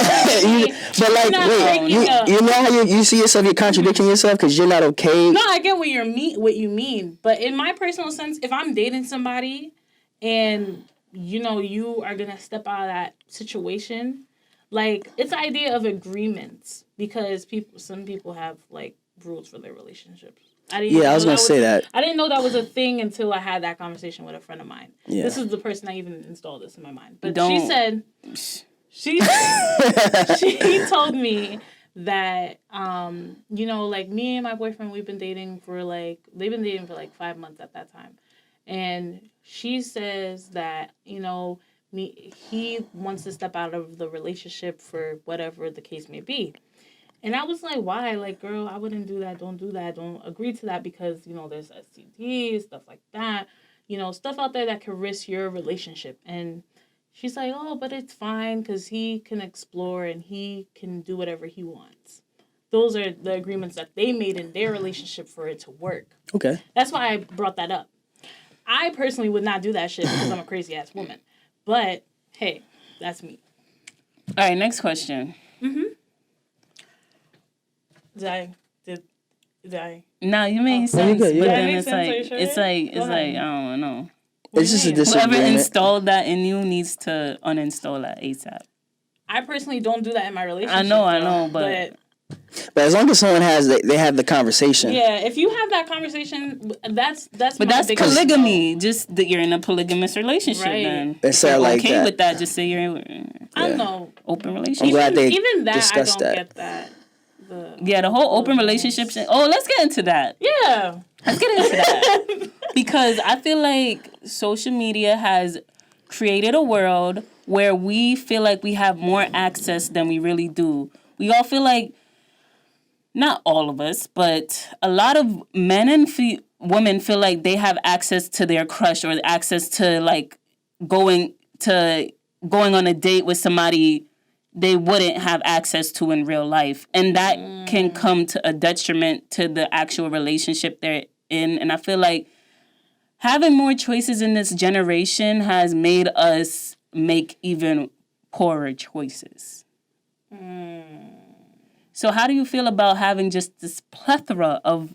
You know how you see yourself, you're contradicting yourself because you're not okay? No, I get what you mean. But in my personal sense, if I'm dating somebody and, you are going to step out of that situation, like, it's the idea of agreements because some people have, like, rules for their relationships. I was going to say that. I didn't know that was a thing until I had that conversation with a friend of mine. Yeah. This is the person that even installed this in my mind. But she said, she told me that, like, me and my boyfriend, they've been dating for like 5 months at that time. And she says that, he wants to step out of the relationship for whatever the case may be. And I was like, why? Like, girl, I wouldn't do that. Don't do that. Don't agree to that because, there's STDs, stuff like that. Stuff out there that could risk your relationship. And she's like, oh, but it's fine because he can explore and he can do whatever he wants. Those are the agreements that they made in their relationship for it to work. Okay. That's why I brought that up. I personally would not do that shit because I'm a crazy ass woman. But, hey, that's me. All right, next question. Did I? No, you made sense, good, but yeah. then That it's makes like, sense, are you it's sure? like, Go ahead. I don't know. It's just a Whoever Whoever disagreement. installed that in you needs to uninstall that ASAP. I personally don't do that in my relationship. I know, but But as long as someone they have the conversation. yeah, if you have that conversation, that's. But my that's biggest polygamy. Just that you're in a polygamous relationship. Right. Then It sound you're like okay that. with that. Just say you're I don't know. open I'm relationship. glad they Even that I discussed don't that. get that. Yeah, the whole open relationships. Oh, let's get into that. Yeah. Let's get into that. Because I feel like social media has created a world where we feel like we have more access than we really do. We all feel like, not all of us, but a lot of men and women feel like they have access to their crush or access to like going on a date with somebody they wouldn't have access to in real life. And that can come to a detriment to the actual relationship they're in. And I feel like having more choices in this generation has made us make even poorer choices. So how do you feel about having just this plethora of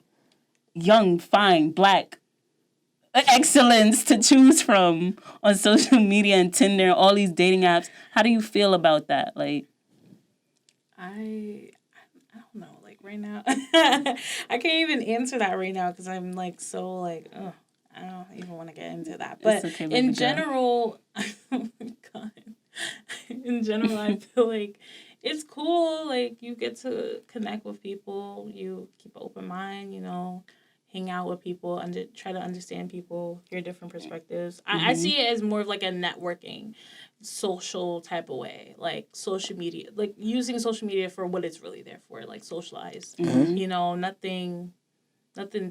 young, fine, black excellence to choose from on social media and Tinder, all these dating apps? How do you feel about that? Like, I don't know. Like right now, I can't even answer that right now because I'm like so like, ugh, I don't even want to get into that. But okay, baby in girl. general, oh my God. In general, I feel like it's cool. Like you get to connect with people. You keep an open mind. Hang out with people and try to understand people, hear different perspectives. I see it as more of like a networking, social type of way, like social media, like using social media for what it's really there for, like socialize. Nothing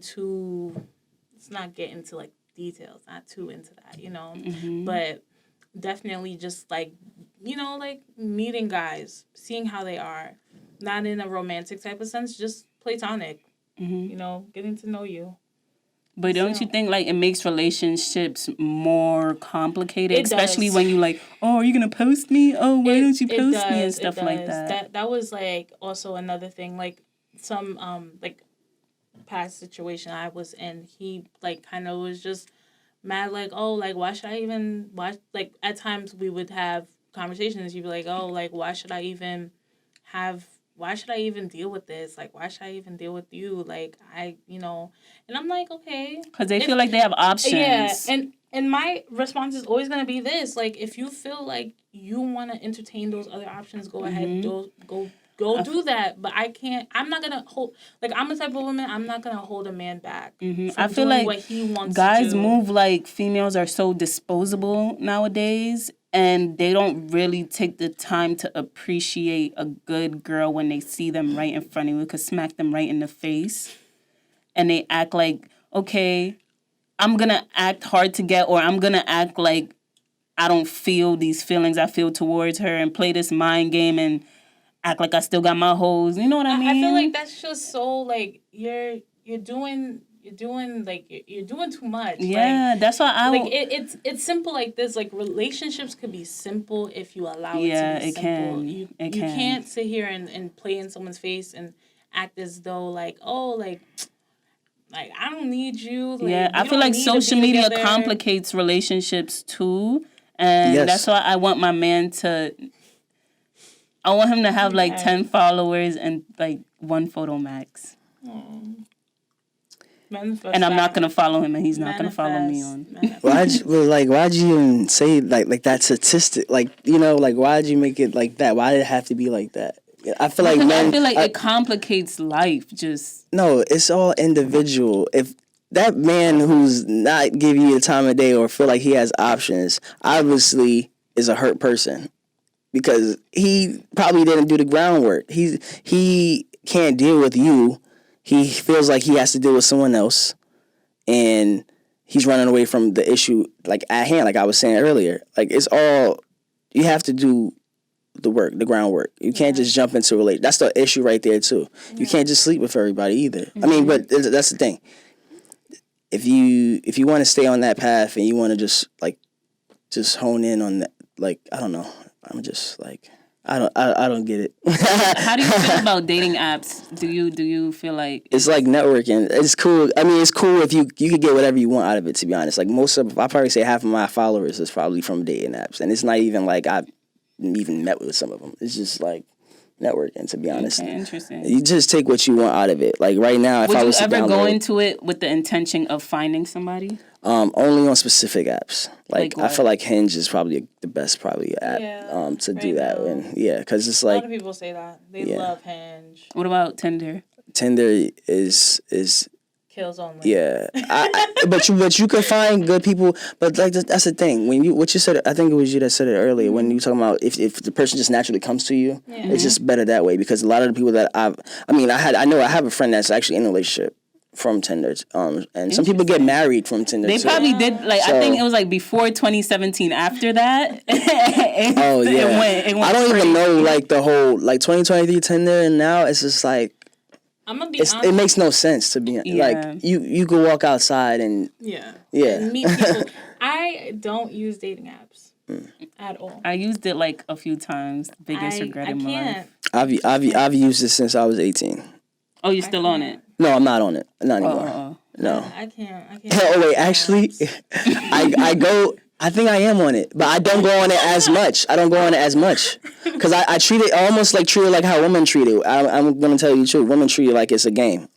too. Let's not get into like details. Not too into that, But definitely just like like meeting guys, seeing how they are, not in a romantic type of sense, just platonic. Getting to know you. but don't you think like it makes relationships more complicated, It especially does. when you like, oh, are you gonna post me? Oh, why don't you post me and It stuff like does. that? That was like also another thing. Like some like past situation I was in, he like kind of was just mad. Like, oh, like why should I even watch? Like at times we would have conversations. You'd be like, oh, like why should I even deal with this? Like, why should I even deal with you? Like, and I'm like, okay. Because they feel like they have options. Yeah, and my response is always going to be this. Like, if you feel like you want to entertain those other options, go ahead, go do that. But I'm not going to hold, like, I'm the type of woman, I'm not going to hold a man back from I feel doing like what he wants guys to do. move like females are so disposable nowadays, and they don't really take the time to appreciate a good girl when they see them right in front of you. Could smack them right in the face, and they act like, okay, I'm gonna act hard to get, or I'm gonna act like I don't feel these feelings I feel towards her, and play this mind game and act like I still got my hoes. You know what I mean? I feel like that's just so like you're doing too much. Yeah, like, that's why it's simple like this. Like relationships could be simple if you allow Yeah, it to be it simple. can. You It can. can't sit here and play in someone's face and act as though like, oh, like I don't need you. Like, yeah, I we feel don't like need to social be media together. complicates relationships too. And Yes. that's why I want my man to, I want him to have like 10 followers and like 1 photo max. And I'm not going to follow him and he's not going to follow me on. Why'd you even say like that statistic? Like, like why'd you make it like that? Why did it have to be like that? I feel like I feel like it complicates life. Just no, it's all individual. If that man who's not giving you the time of day or feel like he has options, obviously is a hurt person. because he probably didn't do the groundwork. He can't deal with you. He feels like he has to deal with someone else, and he's running away from the issue like at hand. Like I was saying earlier, like it's all you have to do the work, the groundwork. You can't just jump into a relate. That's the issue right there too. Yeah. You can't just sleep with everybody either. I mean, but that's the thing. If you want to stay on that path and you want to just hone in on that, like I don't know. I'm just like I don't get it. How do you feel about dating apps? Do you feel like it's like networking? It's cool. I mean, it's cool if you could get whatever you want out of it. To be honest, like I probably say half of my followers is probably from dating apps, and it's not even like I've even met with some of them. It's just like networking. To be honest, okay, interesting. You just take what you want out of it. Like right now, if I was to ever go into it with the intention of finding somebody? Only on specific apps. Like I what? feel like Hinge is probably the best app to do that. And because it's like a lot of people say that they love Hinge. What about Tinder? Tinder is kills only. Yeah, but you can find good people. But like that's the thing. What you said, I think it was you that said it earlier. When you talking about if the person just naturally comes to you, it's just better that way. Because a lot of the people that I have a friend that's actually in a relationship from Tinder. And some people get married from Tinder. They probably did. Like I think it was like before 2017. After that, it went I don't even know like the whole like 2023 Tinder, and now it's just like. I'm gonna be honest. It makes no sense to be like you could walk outside and and meet people. I don't use dating apps at all. I used it like a few times. Biggest regret in my life. I've used it since I was 18. Oh, you're still on it? No, I'm not on it. Not anymore. No. I can't. Oh wait, actually, I go. I think I am on it, but I don't go on it as much. Because I treat it almost like how women treat it. I'm going to tell you the truth. Women treat it like it's a game.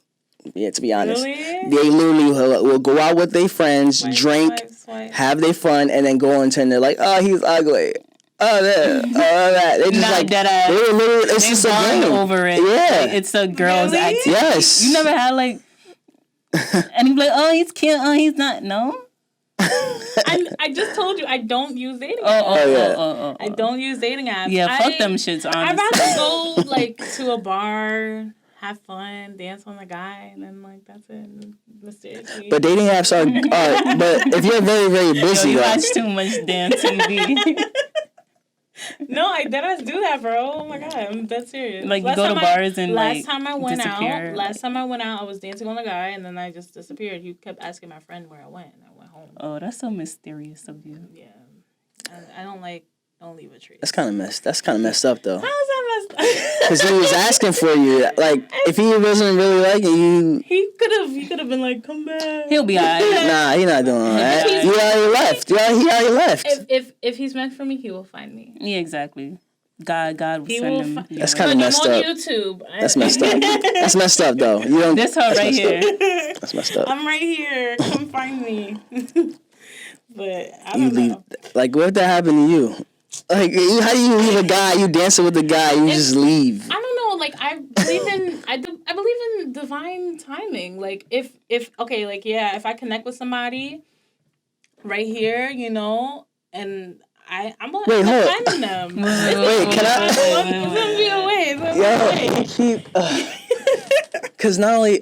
Yeah, to be honest. Really? They literally will go out with their friends, drink, have their fun, and then go on Tinder like, oh, he's ugly. Oh, that. They just like, they literally, it's just a game. Over it. Yeah. Like, it's a girl's activity. Yes. You never had like, and you be like, oh, he's cute. Oh, he's not. No? I just told you I don't use dating apps. I don't use dating apps. Yeah, fuck them shits, honestly. I'd rather go like to a bar, have fun, dance on the guy, and then like that's it. Mysteriously. But dating apps are but if you're very, very busy, you watch too much damn TV. No, I deadass do that, bro. Oh my god, I'm dead serious. Like you go to bars and last time I went out, I was dancing on a guy and then I just disappeared. He kept asking my friend where I went, and I went home. Oh, that's so mysterious of you. Yeah, I don't leave a trace. That's kind of messed up though. How is that messed up? Because he was asking for you. Like if he wasn't really liking you, he could have been like, come back. He'll be alright. Nah, he's not doing all that. He already left. He already left. If he's meant for me, he will find me. Yeah, exactly. God will send him. That's kind of messed up. I'm on YouTube. That's messed up. That's messed up though. You don't. This her right here. That's messed up. I'm right here. Come find me. But I don't know. Like what if that happened to you? Like how do you leave a guy? You dancing with a guy, you just leave. I don't know. Like I believe in divine timing. Like if I connect with somebody right here, and I'm finding them. Wait, can I? It's gonna be a way. Because not only.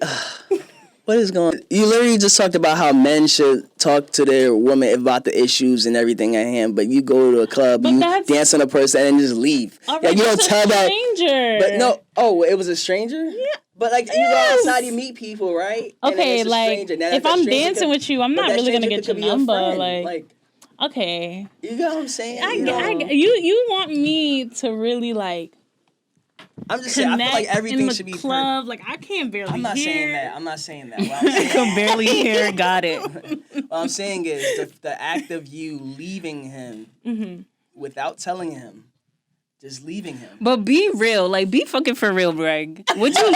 What is going on? You literally just talked about how men should talk to their woman about the issues and everything at hand, but you go to a club, you dance on a person, and just leave. Like, you don't tell that. Stranger. But no, it was a stranger? Yeah. But like you go outside, you meet people, right? Okay, like if I'm dancing with you, I'm not really gonna get your number. Like, okay. You know what I'm saying? You want me to really like. I'm just saying, I feel like everything should be club. Like I can't barely hear. I'm not saying that. What I'm saying, I can barely hear. Got it. What I'm saying is the act of you leaving him without telling him, just leaving him. But be real, like be fucking for real, Greg. Would you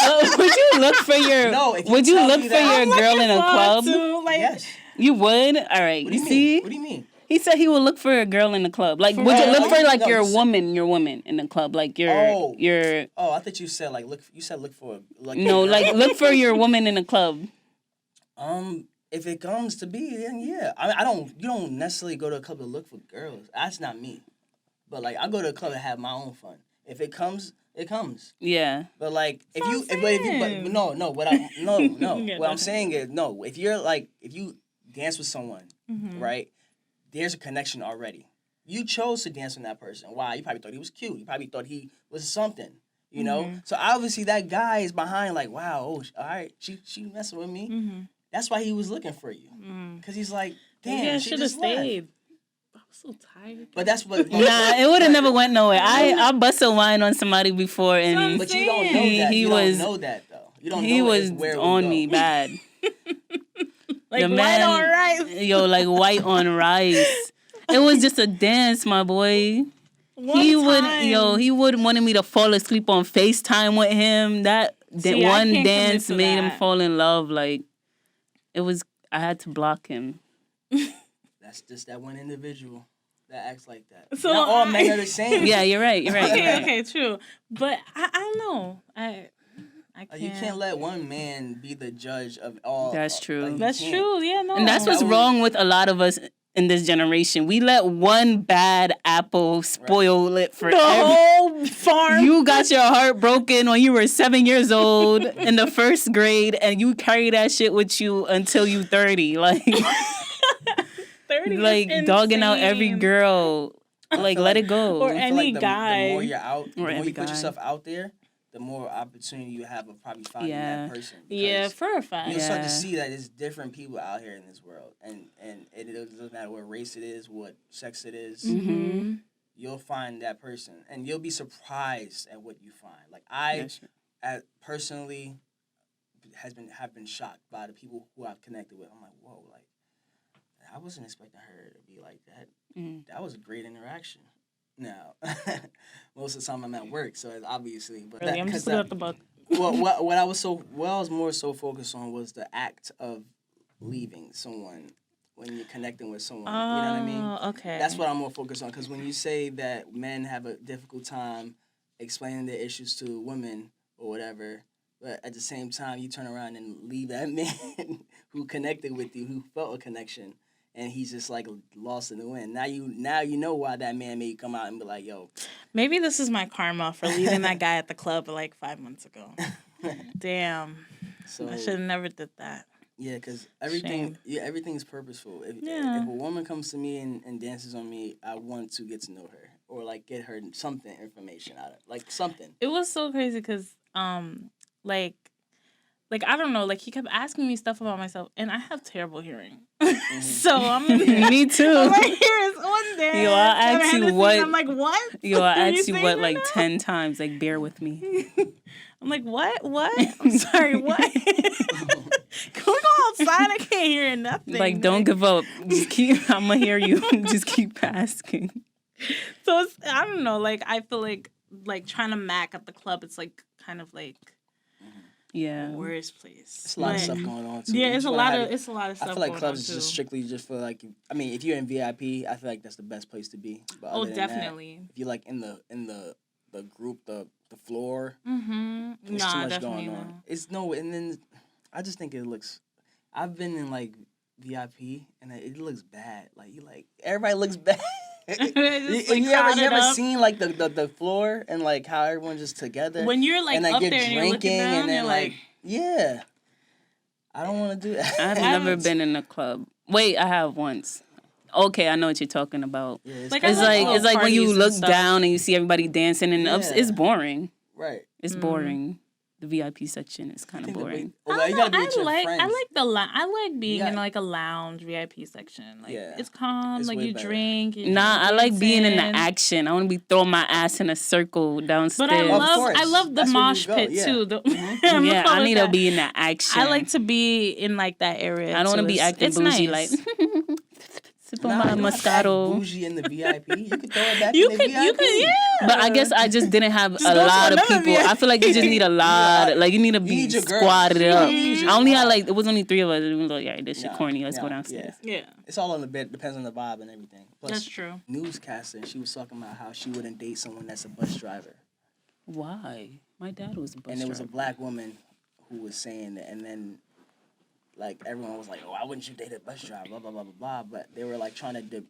look for your? No. Would you look for your girl in a club? Yes. You would. All right. What do you see? Mean? What do you mean? He said he would look for a girl in the club. Like, would you look for like your woman in the club? Like your. Oh, I thought you said like look. You said look for like. No, like look for your woman in the club. If it comes to be, then yeah. I don't. You don't necessarily go to a club to look for girls. That's not me. But like, I go to a club and have my own fun. If it comes, it comes. Yeah. But like, What I'm saying is no. If you dance with someone, right? There's a connection already. You chose to dance with that person. Why? You probably thought he was cute. You probably thought he was something. You know. So obviously that guy is behind. Like, wow. Oh, all right. She messing with me. That's why he was looking for you. Because he's like, damn. Maybe I she should have just left. stayed. I was so tired. But that's what. Nah, it would have never went nowhere. I bust a wine on somebody before, and But you don't know that. He you was, don't know that though. You don't he know was where it would on go. me bad. Like The white on rice. Yo, like white on rice. It was just a dance, my boy. He would wanted me to fall asleep on FaceTime with him. See, one I can't dance commit to made him that. fall in love. Like, it was, I had to block him. That's just that one individual that acts like that. So Not all men are the same. Yeah, you're right. Okay, true. But I don't know. I can't. You can't let one man be the judge of all. That's true. Like, you That's can't. true. Yeah, no. And that's what's wrong with a lot of us in this generation. We let one bad apple spoil it for the whole farm. You got your heart broken when you were 7 years old in the first grade, and you carry that shit with you until you 30. Like, 30 is like dogging out every insane. girl. Like, let it go. Or I feel any the guy. more you're out, the more any you put guy. yourself out there, the more opportunity you have of probably finding that person. Yeah, Because for a fact. you'll start Yeah. to see that there's different people out here in this world, and it doesn't matter what race it is, what sex it is. Mm-hmm. You'll find that person, and you'll be surprised at what you find. Like I personally have been shocked by the people who I've connected with. I'm like, whoa, like I wasn't expecting her to be like that. That was a great interaction. Now, most of the time I'm at work, so it's obviously. But Really, I'm just looking at the book. what I was more so focused on was the act of leaving someone when you're connecting with someone. You know what I mean? Okay. That's what I'm more focused on, because when you say that men have a difficult time explaining their issues to women or whatever, but at the same time you turn around and leave that man who connected with you, who felt a connection, and he's just like lost in the wind. Now you know why that man may come out and be like, yo. Maybe this is my karma for leaving that guy at the club like 5 months ago. Damn. So I should have never did that. Yeah, because everything's purposeful. If a woman comes to me and dances on me, I want to get to know her or like get her something information out of it, like something. It was so crazy because like I don't know, like he kept asking me stuff about myself, and I have terrible hearing. So I'm me too. My ear is on there. Yo, I'll ask you what. I'm like, what? Yo, I'll ask you saying what that like now? 10 times. Like, bear with me. I'm like, what? I'm sorry, what? Can we go outside? I can't hear nothing. Like, don't give up. Just keep. I'm gonna hear you. Just keep asking. So it's, I don't know. Like I feel like trying to mac at the club. It's like kind of like Yeah. worst place. It's a lot of stuff going on too. Yeah, it's a lot of stuff. I feel like going clubs on is too. just strictly just for like. I mean, if you're in VIP, I feel like that's the best place to be. But Oh, other than that, definitely. if you're like in the group, the floor, Mm-hmm. there's too much definitely going on. It's no, and then I just think it looks. I've been in like VIP and it looks bad. Like everybody looks bad. You ever seen like the floor and like how everyone's just together when you're like and like up you're there and you're drinking looking down, and then you're like yeah. I don't want to do that. I've never been in a club. Wait, I have once. Okay, I know what you're talking about. Yeah, Like, It's like when you parties and look stuff. down and you see everybody dancing and Yeah. it's boring. right. It's boring. The VIP section is kind of boring. You gotta be with your I friends. like being Yeah. in like a lounge VIP section. Like Yeah. it's calm, It's like way you better. drink. Nah, I like being in the dancing. action. I want to be throwing my ass in a circle downstairs. But I Of course. love the That's where you mosh go, pit yeah. too. yeah, I need to be in the action. I like to be in like that area. I don't want to too. be It's- acting it's bougie nice. like sip on Nah, my you don't have to act Moscato. bougie in the VIP. You can throw it back You in the could, VIP. yeah. But I guess I just didn't have Just a go to lot of another people. I feel like you just need a lot. Like you need to You be need your girls. squatted up. You need your I only had squad. like it was only 3 of us. We was like, yeah, this shit Nah, corny. Let's go nah, downstairs. Yeah, It's all on the bed. Depends on the vibe and everything. Plus, that's true. newscaster, she was talking about how she wouldn't date someone that's a bus driver. Why? My dad was a bus And there was a driver. black woman who was saying that, and then like everyone was like, "Oh, why wouldn't you date a bus driver?" Blah blah blah blah blah. But they were like trying to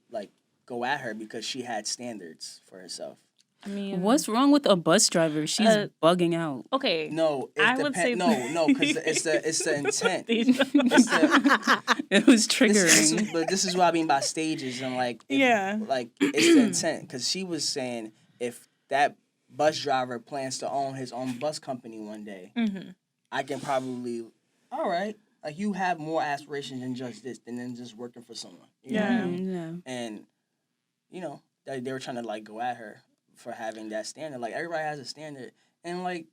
go at her because she had standards for herself. I mean, What's wrong with a bus driver? She's bugging out. okay. No, I would say no, because it's the intent. It was triggering. But this is what I mean by stages and like it's the intent. Because she was saying if that bus driver plans to own his own bus company one day, I can probably all right. Like you have more aspirations than just this, than just working for someone. You know what I mean? And you know they were trying to like go at her for having that standard. Like everybody has a standard, and like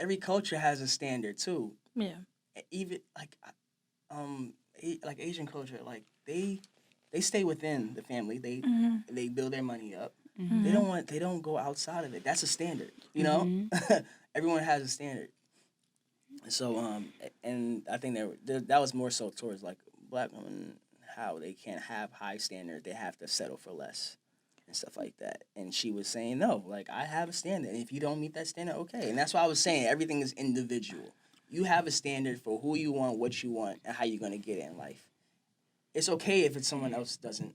every culture has a standard too. Yeah. Even like Asian culture, like they stay within the family. They build their money up. They don't go outside of it. That's a standard. You know, everyone has a standard. So and I think that was more so towards like black women, how they can't have high standards. They have to settle for less. And stuff like that. And she was saying, no, like, I have a standard. If you don't meet that standard, okay. And that's why I was saying everything is individual. You have a standard for who you want, what you want, and how you're going to get it in life. It's okay if it's someone else doesn't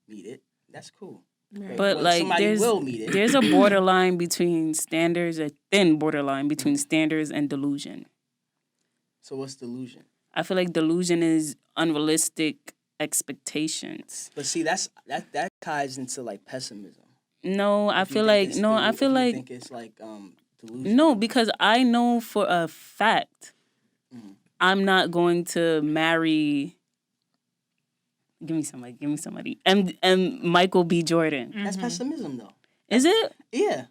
meet it. That's cool. Right. But, like, there's a borderline between standards, a thin borderline between standards and delusion. So what's delusion? I feel like delusion is unrealistic expectations. But see, that ties into like pessimism. No, I feel like think it's like delusion. No, because I know for a fact I'm not going to marry. Give me somebody. And Michael B. Jordan. That's pessimism, though. Is it? Yeah.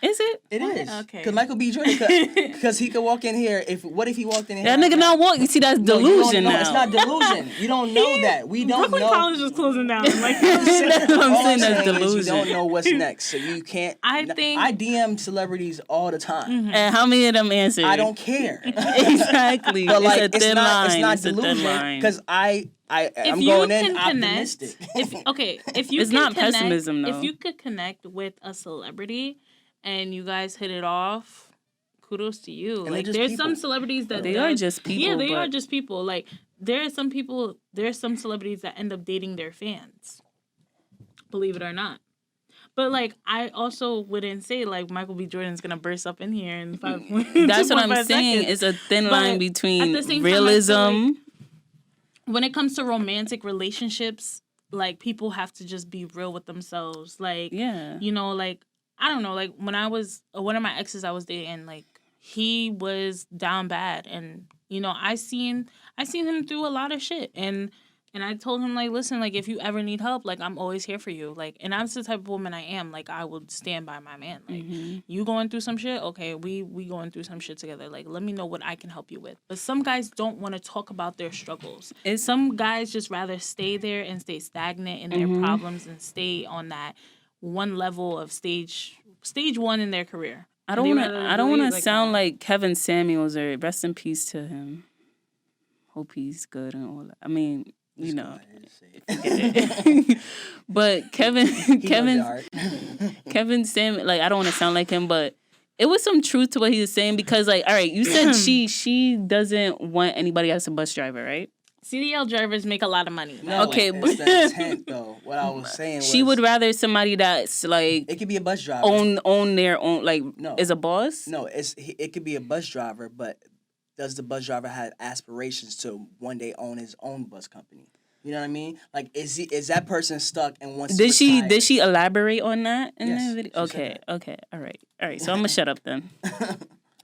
Is it? It is. Okay. Because Michael B. Jordan, because he could walk in here. What if he walked in here? That nigga not walk. You see, that's delusion now. It's not delusion. You don't know that. We don't Brooklyn know. College is closing down. Like, that's what I'm saying. That's delusion. You don't know what's next, so you can't. I DM celebrities all the time. And how many of them answered? I don't care. Exactly. But like, it's a thin line. It's not delusion because I'm going in optimistic. If you it's not pessimism though. If you could connect with a celebrity and you guys hit it off, kudos to you. And like there's some celebrities that they are just people. Yeah, they are just people. Like there's some celebrities that end up dating their fans. Believe it or not. But like I also wouldn't say like Michael B. Jordan's gonna burst up in here in 5 That's what I'm saying. It's a thin line between realism. When it comes to romantic relationships, like people have to just be real with themselves. Like, you know, like I don't know, like when I was one of my exes I was dating, like he was down bad, and you know I seen him through a lot of shit, and I told him like, listen, like if you ever need help, like I'm always here for you, like, and I'm the type of woman I am, like I would stand by my man, like you going through some shit, okay, we going through some shit together, like let me know what I can help you with. But some guys don't want to talk about their struggles. Some guys just rather stay there and stay stagnant in their problems and stay on that one level of stage one in their career. I don't want to sound like Kevin Samuels, or rest in peace to him. Hope he's good and all that. I mean, you know, but Kevin Samuels, like I don't want to sound like him, but it was some truth to what he was saying, because like, all right, you said she doesn't want anybody as a bus driver, right? CDL drivers make a lot of money. No, okay, but it's the intent, though. What I was saying was... She would rather somebody that's, like... It could be a bus driver. Own their own, like, is a boss? No, it could be a bus driver, but does the bus driver have aspirations to one day own his own bus company? You know what I mean? Like, is that person stuck and wants to retire? Did she elaborate on that in the video? Okay, all right. So I'm going to shut up then.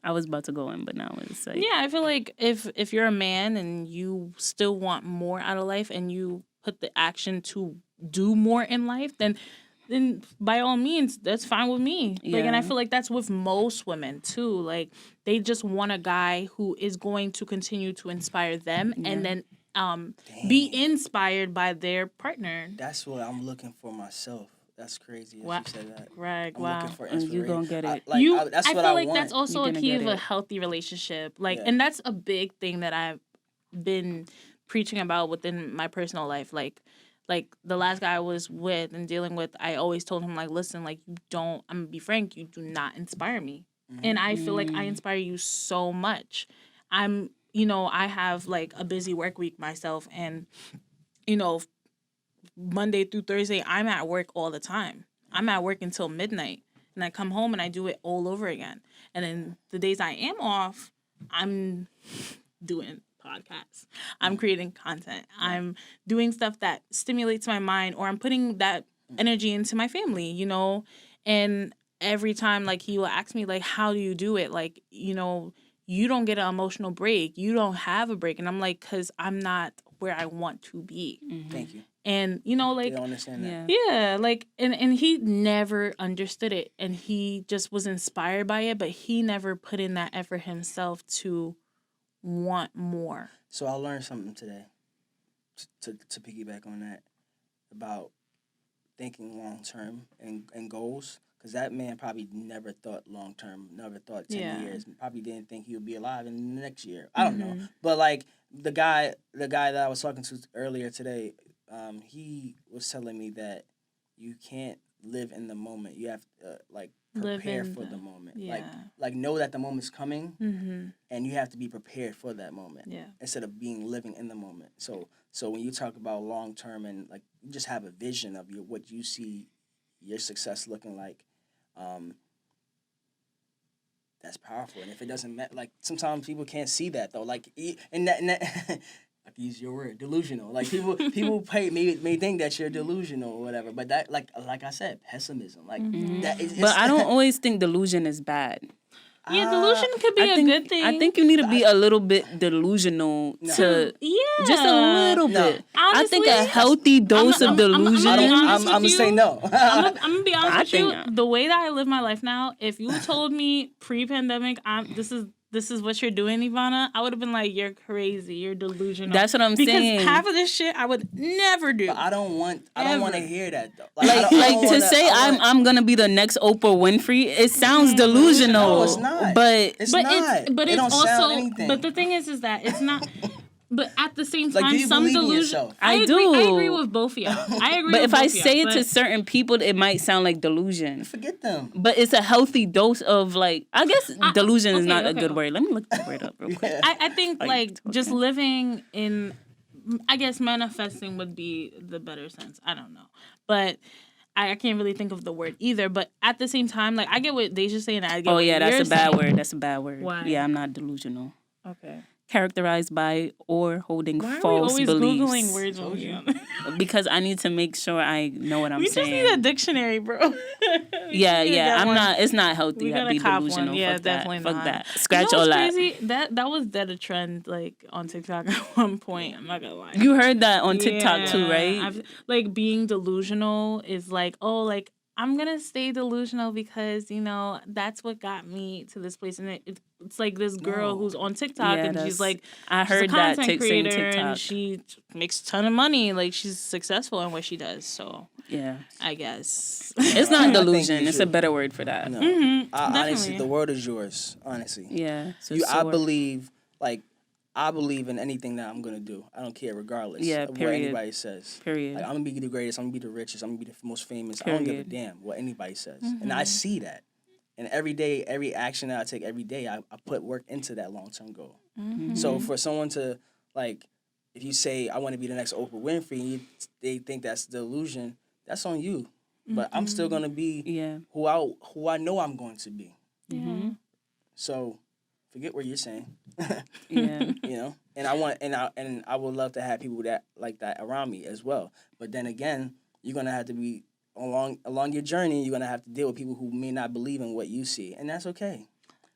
I was about to go in, but now it's like... Yeah, I feel like if you're a man and you still want more out of life and you put the action to do more in life, then by all means, that's fine with me. Yeah. Like, and I feel like that's with most women, too. Like, they just want a guy who is going to continue to inspire them and then be inspired by their partner. That's what I'm looking for myself. That's crazy. Wow. You said that. Right. I'm wow. looking for inspiration. You gonna get it. I feel like that's also a key of a healthy relationship. Like, and that's a big thing that I've been preaching about within my personal life. Like the last guy I was with and dealing with, I always told him, like, listen, like, I'm gonna be frank, you do not inspire me. Mm-hmm. And I feel like I inspire you so much. I have like a busy work week myself, and, you know, Monday through Thursday, I'm at work all the time. I'm at work until midnight. And I come home and I do it all over again. And then the days I am off, I'm doing podcasts. I'm creating content. I'm doing stuff that stimulates my mind, or I'm putting that energy into my family, you know? And every time, like, he will ask me, like, how do you do it? Like, you know, you don't get an emotional break. You don't have a break. And I'm like, because I'm not where I want to be. Thank you. And, you know, like, They don't understand that. yeah, like, and he never understood it, and he just was inspired by it, but he never put in that effort himself to want more. So I learned something today to piggyback on that about thinking long term and goals, because that man probably never thought long term, never thought 10 years, probably didn't think he would be alive in the next year. I don't know, but like the guy that I was talking to earlier today, he was telling me that you can't live in the moment. You have to like prepare for the moment. Like know that the moment's coming, and you have to be prepared for that moment. Instead of living in the moment. So when you talk about long term and like you just have a vision of what you see your success looking like, that's powerful. And if it doesn't matter, like sometimes people can't see that though. Like and that I can use your word, delusional. Like people may think that you're delusional or whatever, but that like I said, pessimism. Like that is. But I don't always think delusion is bad. Yeah, delusion could be a good thing. I think you need to be a little bit delusional to just a little bit. Honestly, I think a healthy dose of delusion. I'm gonna say no. I'm gonna be honest with you. The way that I live my life now, if you told me pre-pandemic, this is what you're doing, Yvana, I would have been like, you're crazy, you're delusional. That's what I'm saying. Because half of this shit I would never do. But I don't want to hear that though. Like to say I'm gonna be the next Oprah Winfrey, it sounds delusional. No, it's not. But it's not. But it it's don't also. sound anything. But the thing is that it's not. But at the same time, like, do you some believe in delusion. yourself? I do. I agree with both of y'all. I agree. But with if I both of say y'all, it to certain people, it might sound like delusion. Forget them. But it's a healthy dose of like, I guess delusion is not a good word. Let me look the word up real quick. I think like just living in, I guess manifesting would be the better sense. I don't know, but. I can't really think of the word either, but at the same time, like I get what Deja's saying. I get. Oh what yeah, that's you're a bad saying. word. That's a bad word. Why? Yeah, I'm not delusional. Okay. Characterized by or holding Why are false we always beliefs. Googling words on you? Because I need to make sure I know what I'm saying. We just need a dictionary, bro. Yeah. I'm not. It's not healthy. We to gotta be cop delusional. one. Yeah, Fuck definitely that. not. Fuck that. Scratch you know all what's that. crazy? That was dead a trend like on TikTok at one point. I'm not gonna lie. You heard that on TikTok too, right? Like being delusional is like, oh, like I'm gonna stay delusional because you know that's what got me to this place, and it's like this girl who's on TikTok and she's like, I heard she's a that content creator TikTok. and she makes a ton of money. Like she's successful in what she does. So yeah, I guess it's not delusion. It's a better word for that. No. Honestly, the world is yours. Honestly, yeah. I believe in anything that I'm gonna do. I don't care, regardless of what anybody says. Period. Like, I'm gonna be the greatest. I'm gonna be the richest. I'm gonna be the most famous. I don't give a damn what anybody says, and I see that. And every day, every action that I take every day, I put work into that long-term goal. So for someone to, like, if you say, I want to be the next Oprah Winfrey, and they think that's delusion, that's on you. But I'm still going to be who I know I'm going to be. So forget what you're saying. You know? And I would love to have people that like that around me as well. But then again, you're going to have to be along your journey, you're gonna have to deal with people who may not believe in what you see, and that's okay.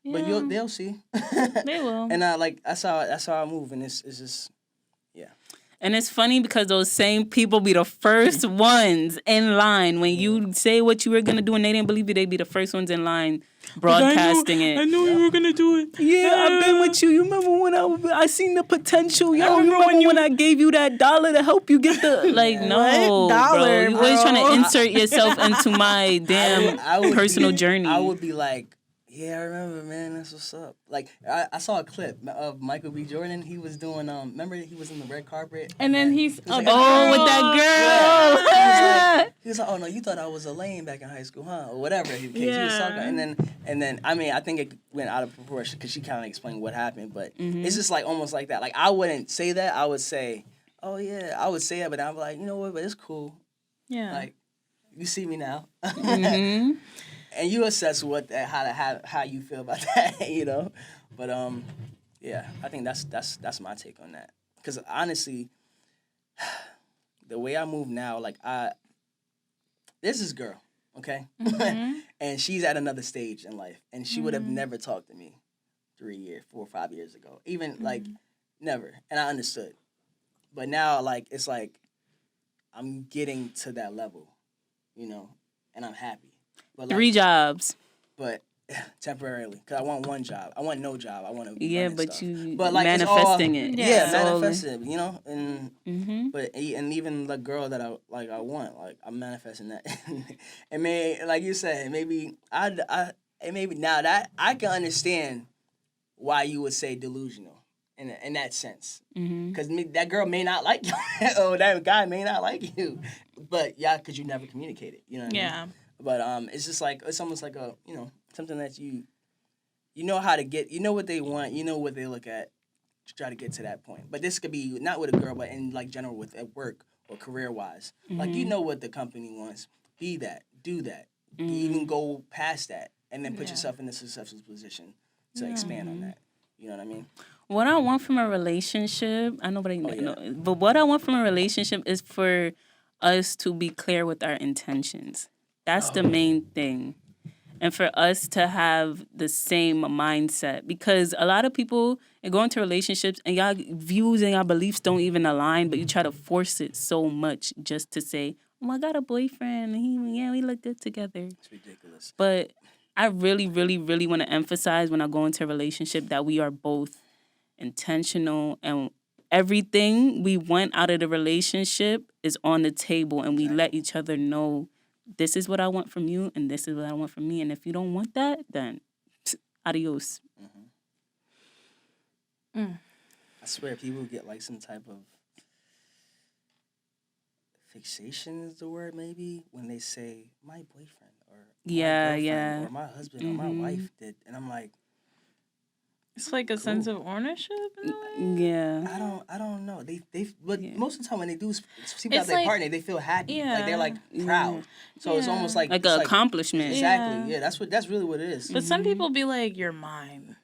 Yeah. But they'll see. They will. And that's how I move, and it's just And it's funny because those same people be the first ones in line when you say what you were gonna do, and they didn't believe you. They be the first ones in line broadcasting it. I knew you were gonna do it. Yeah, I've been with you. You remember when I seen the potential? Yo, you remember when I gave you that $1 to help you get the no dollar, bro. You always trying to insert yourself into my damn personal journey. I would be like, yeah, I remember, man. That's what's up. Like, I saw a clip of Michael B. Jordan. He was doing, remember he was in the red carpet? And then he's like, with that girl. He was like, oh, no, you thought I was a lame back in high school, huh? Or whatever. He was talking. And then, I mean, I think it went out of proportion because she kind of explained what happened. But it's just like almost like that. Like, I wouldn't say that. I would say, oh yeah, I would say that, but I'm like, you know what? But it's cool. Yeah. Like, you see me now, Mm-hmm. and you assess how you feel about that, you know. But yeah, I think that's my take on that. Because honestly, the way I move now, like there's this girl, okay, and she's at another stage in life, and she would have never talked to me 4 or 5 years ago, even like never, and I understood. But now, like, it's like I'm getting to that level, you know, and I'm happy. But 3 jobs. But temporarily, because I want one job. I want no job. I want to Yeah, running but stuff. you But like manifesting it's all, it. Yeah, It's all- manifesting, you know, and but and even the girl that I want, like I'm manifesting that, and like you said, maybe and maybe now that I can understand why you would say delusional in that sense, because that girl may not like you, or that guy may not like you, but yeah, because you never communicated, you know what I mean? But it's just like it's almost like a something that you know how to get, you know what they want, you know what they look at to try to get to that point. But this could be not with a girl, but in like general with at work or career wise. Like you know what the company wants. Be that, do that, even go past that, and then put yourself in a successful position to expand on that. You know what I mean? What I want from a relationship, I know, but but what I want from a relationship is for us to be clear with our intentions. That's the main thing. And for us to have the same mindset, because a lot of people go into relationships and y'all views and y'all beliefs don't even align, but you try to force it so much just to say, "Oh, I got a boyfriend. We look good together." It's ridiculous. But I really, really, really want to emphasize when I go into a relationship that we are both intentional and everything we want out of the relationship is on the table, and we let each other know, this is what I want from you and this is what I want from me, and if you don't want that, then adios. I swear people get like some type of fixation is the word, maybe, when they say my boyfriend or my girlfriend or my husband or my wife did, and I'm like, it's like a sense of ownership in a way. Yeah. I don't know. But most of the time when they do speak It's about their like- partner, they feel happy. Yeah. Like they're like proud. So it's almost like Like it's an accomplishment. Exactly. Yeah, that's really what it is. But some people be like, "You're mine."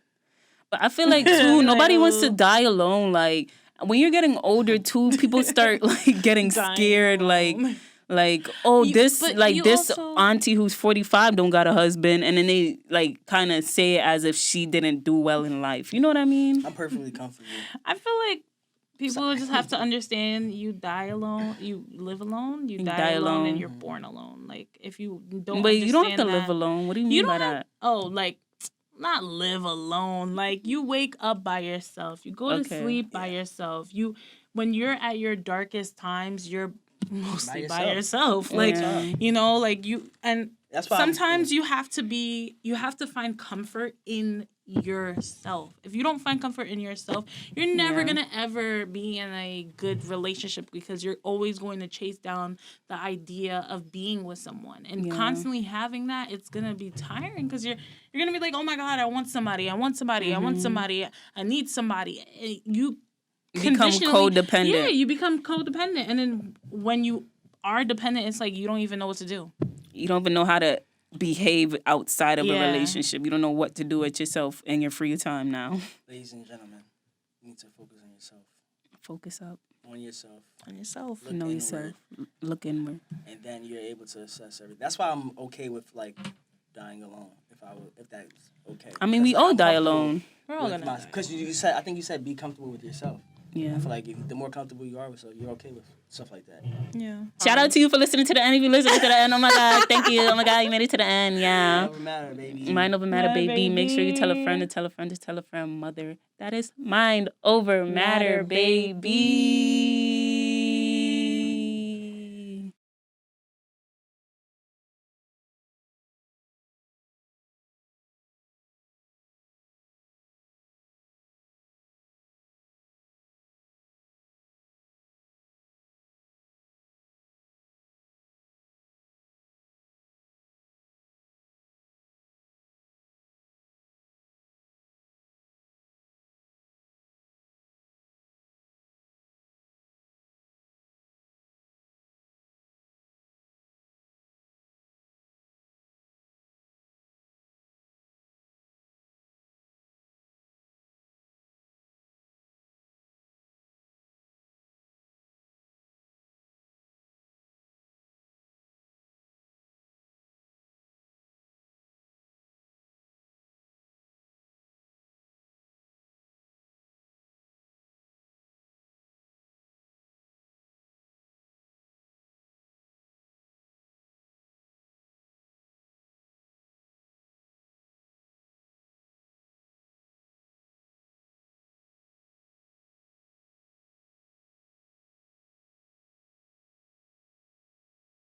But I feel like too, nobody wants to Like, die alone. Like when you're getting older too, people start like getting Dying scared. alone. Like oh this but you this also- auntie who's 45 don't got a husband, and then they like kind of say it as if she didn't do well in life. You know what I mean? I'm perfectly comfortable. I feel like people just have to understand you die alone, you live alone, you die alone, and you're born alone. Like if you don't, But you don't have to understand live that- alone. What do you mean You by don't that? have, oh, like not live alone. Like you wake up by yourself. You go to Okay. sleep by yourself. When you're at your darkest times, you're mostly by yourself. Like you know, like you and That's why sometimes you have to find comfort in yourself. If you don't find comfort in yourself, you're never gonna ever be in a good relationship, because you're always going to chase down the idea of being with someone and constantly having that. It's gonna be tiring, because you're gonna be like, oh my god, I want somebody, I need somebody. You Become conditionally- codependent. Yeah, you become codependent, and then when you are dependent, it's like you don't even know what to do. You don't even know how to behave outside of a Yeah. relationship. You don't know what to do with yourself in your free time now. Ladies and gentlemen, you need to focus on yourself. Focus up On yourself. On yourself. Look know inward, yourself. Look inward. and then you're able to assess everything. That's why I'm okay with like dying alone. If that's okay. I mean, we all die alone. We're all gonna die. Because you said, I think you said be comfortable with yourself. Yeah. I feel like the more comfortable you are with yourself, you're okay with stuff like that. Yeah. Shout out to you for listening to the end. If you listening to the end, oh my God, thank you. Oh my God, you made it to the end. Yeah. Never matter, baby. Mind over matter, Yeah, baby. Make sure you tell a friend baby. to tell a friend to tell a friend, mother. That is mind over matter, baby.